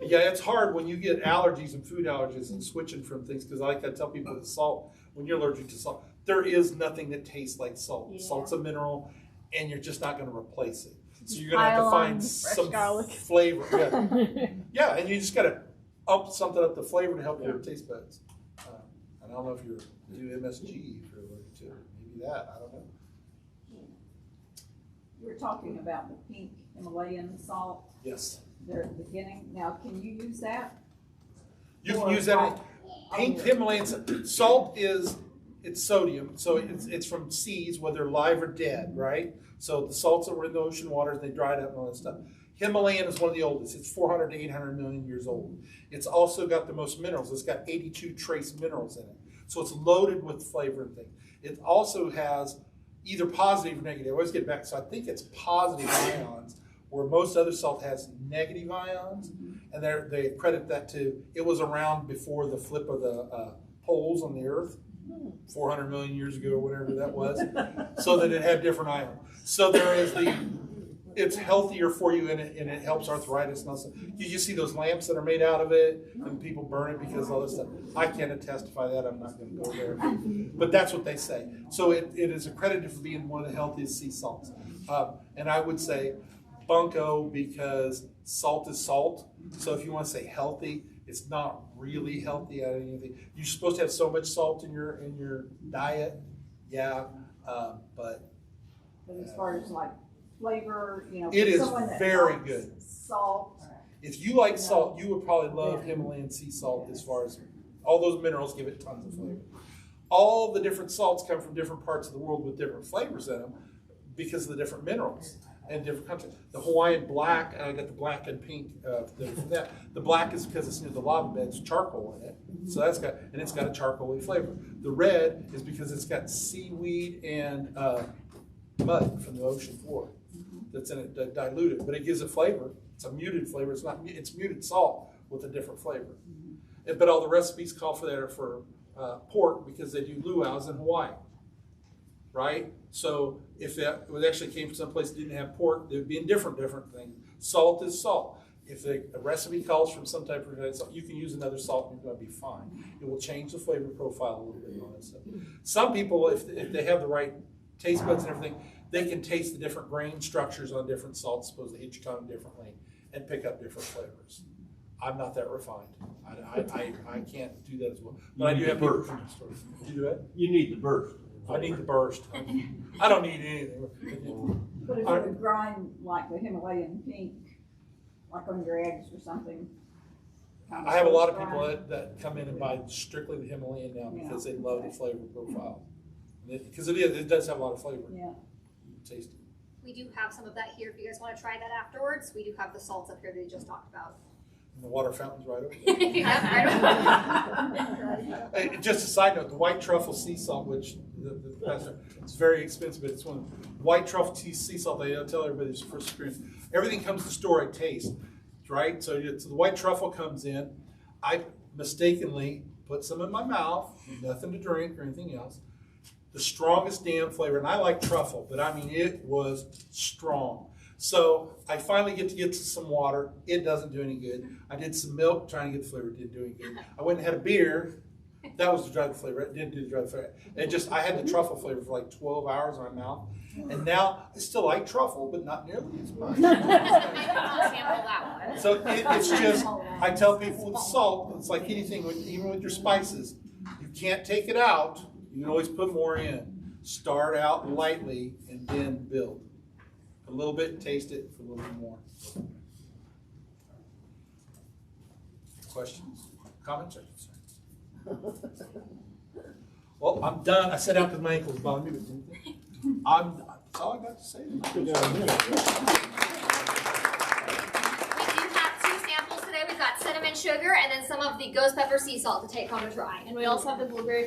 Yeah, it's hard when you get allergies and food allergies and switching from things, because like I tell people with salt, when you're allergic to salt, there is nothing that tastes like salt. Yeah. Salt's a mineral, and you're just not going to replace it. So you're going to have to find some flavor. Yeah. Yeah, and you just got to up something up the flavor to help your taste buds. I don't know if you're do MSG if you're allergic to it. Maybe that. I don't know. You were talking about the pink Himalayan salt. Yes. There at the beginning. Now, can you use that? You can use that. Pink Himalayan salt it's sodium, so it's from seas, whether live or dead, right? So the salts that were in the ocean waters, they dried up and all that stuff. Himalayan is one of the oldest. It's 400 to 800 million years old. It's also got the most minerals. It's got 82 trace minerals in it. So it's loaded with flavor and things. It also has either positive or negative. I always get back, so I think it's positive ions, where most other salt has negative ions. And they credit that to, it was around before the flip of the poles on the earth, 400 million years ago, or whatever that was, so that it had different ions. So there is it's healthier for you, and it helps arthritis and all stuff. You see those lamps that are made out of it, and people burn it because of all this stuff. I can't attestify that. I'm not going to go there. But that's what they say. So it is accredited for being one of the healthiest sea salts. And I would say bunko, because salt is salt. So if you want to say healthy, It's not really healthy out of anything. You're supposed to have so much salt in your diet, yeah, but as far as like flavor, you know, it is someone that very likes good. Salt. If you like salt, you would probably love Himalayan sea salt. As far as all those minerals, give it tons of flavor. All the different salts come from different parts of the world with different flavors in them because of the different minerals and different countries. The Hawaiian black, I got the black and pink from that. The black is because it's near the lava bed, it's charcoal in it. So that's got, and it's got a charcoaly flavor. The red is because it's got seaweed and mud from the ocean floor that's in it, diluted, but it gives it flavor. It's a muted flavor. It's not. It's muted salt with a different flavor. But all the recipes call for that are for pork because they do luau's in Hawaii, right? So if that actually came from someplace that didn't have pork, there would be a different thing. Salt is salt. If a recipe calls from some type of salt, you can use another salt and you're going to be fine. It will change the flavor profile a little bit and all that stuff. Some people, if they have the right taste buds and everything, they can taste the different grain structures on different salts, suppose they hit you kind of differently, and pick up different flavors. I'm not that refined. I can't do that as well. But I do have burst. You do it? You need the burst. I need the burst. I don't need anything. But if you would grind like the Himalayan pink, like on your eggs or something. I have a lot of people that come in and buy strictly the Himalayan now because they love the flavor profile. Because it does have a lot of flavor. Yeah. Taste it. We do have some of that here. If you guys want to try that afterwards, we do have the salts up here that you just talked about. And the water fountain's right over there. Yeah, right over. Just a side note, the white truffle sea salt, which it's very expensive, but it's one white truffle sea salt. They tell everybody it's first experience. Everything comes to store at taste, right? So the white truffle comes in. I mistakenly put some in my mouth, nothing to drink or anything else. The strongest damn flavor, and I like truffle, but I mean it was strong. So I finally get to some water. It doesn't do any good. I did some milk trying to get the flavor. It didn't do any good. I went and had a beer. That was the dried flavor. It didn't do the dried flavor. I had the truffle flavor for like 12 hours in my mouth. And now I still like truffle, but not nearly as much. So it's just, I tell people with salt, it's like anything, even with your spices, you can't take it out. You can always put more in. Start out lightly and then build. A little bit, taste it for a little bit more. Questions, comments, or concerns? Well, I'm done. I sat down because my ankles bother me. That's all I got to say. We do have 2 samples today. We've got cinnamon sugar and then some of the ghost pepper sea salt to take home and try. And we also have the blueberry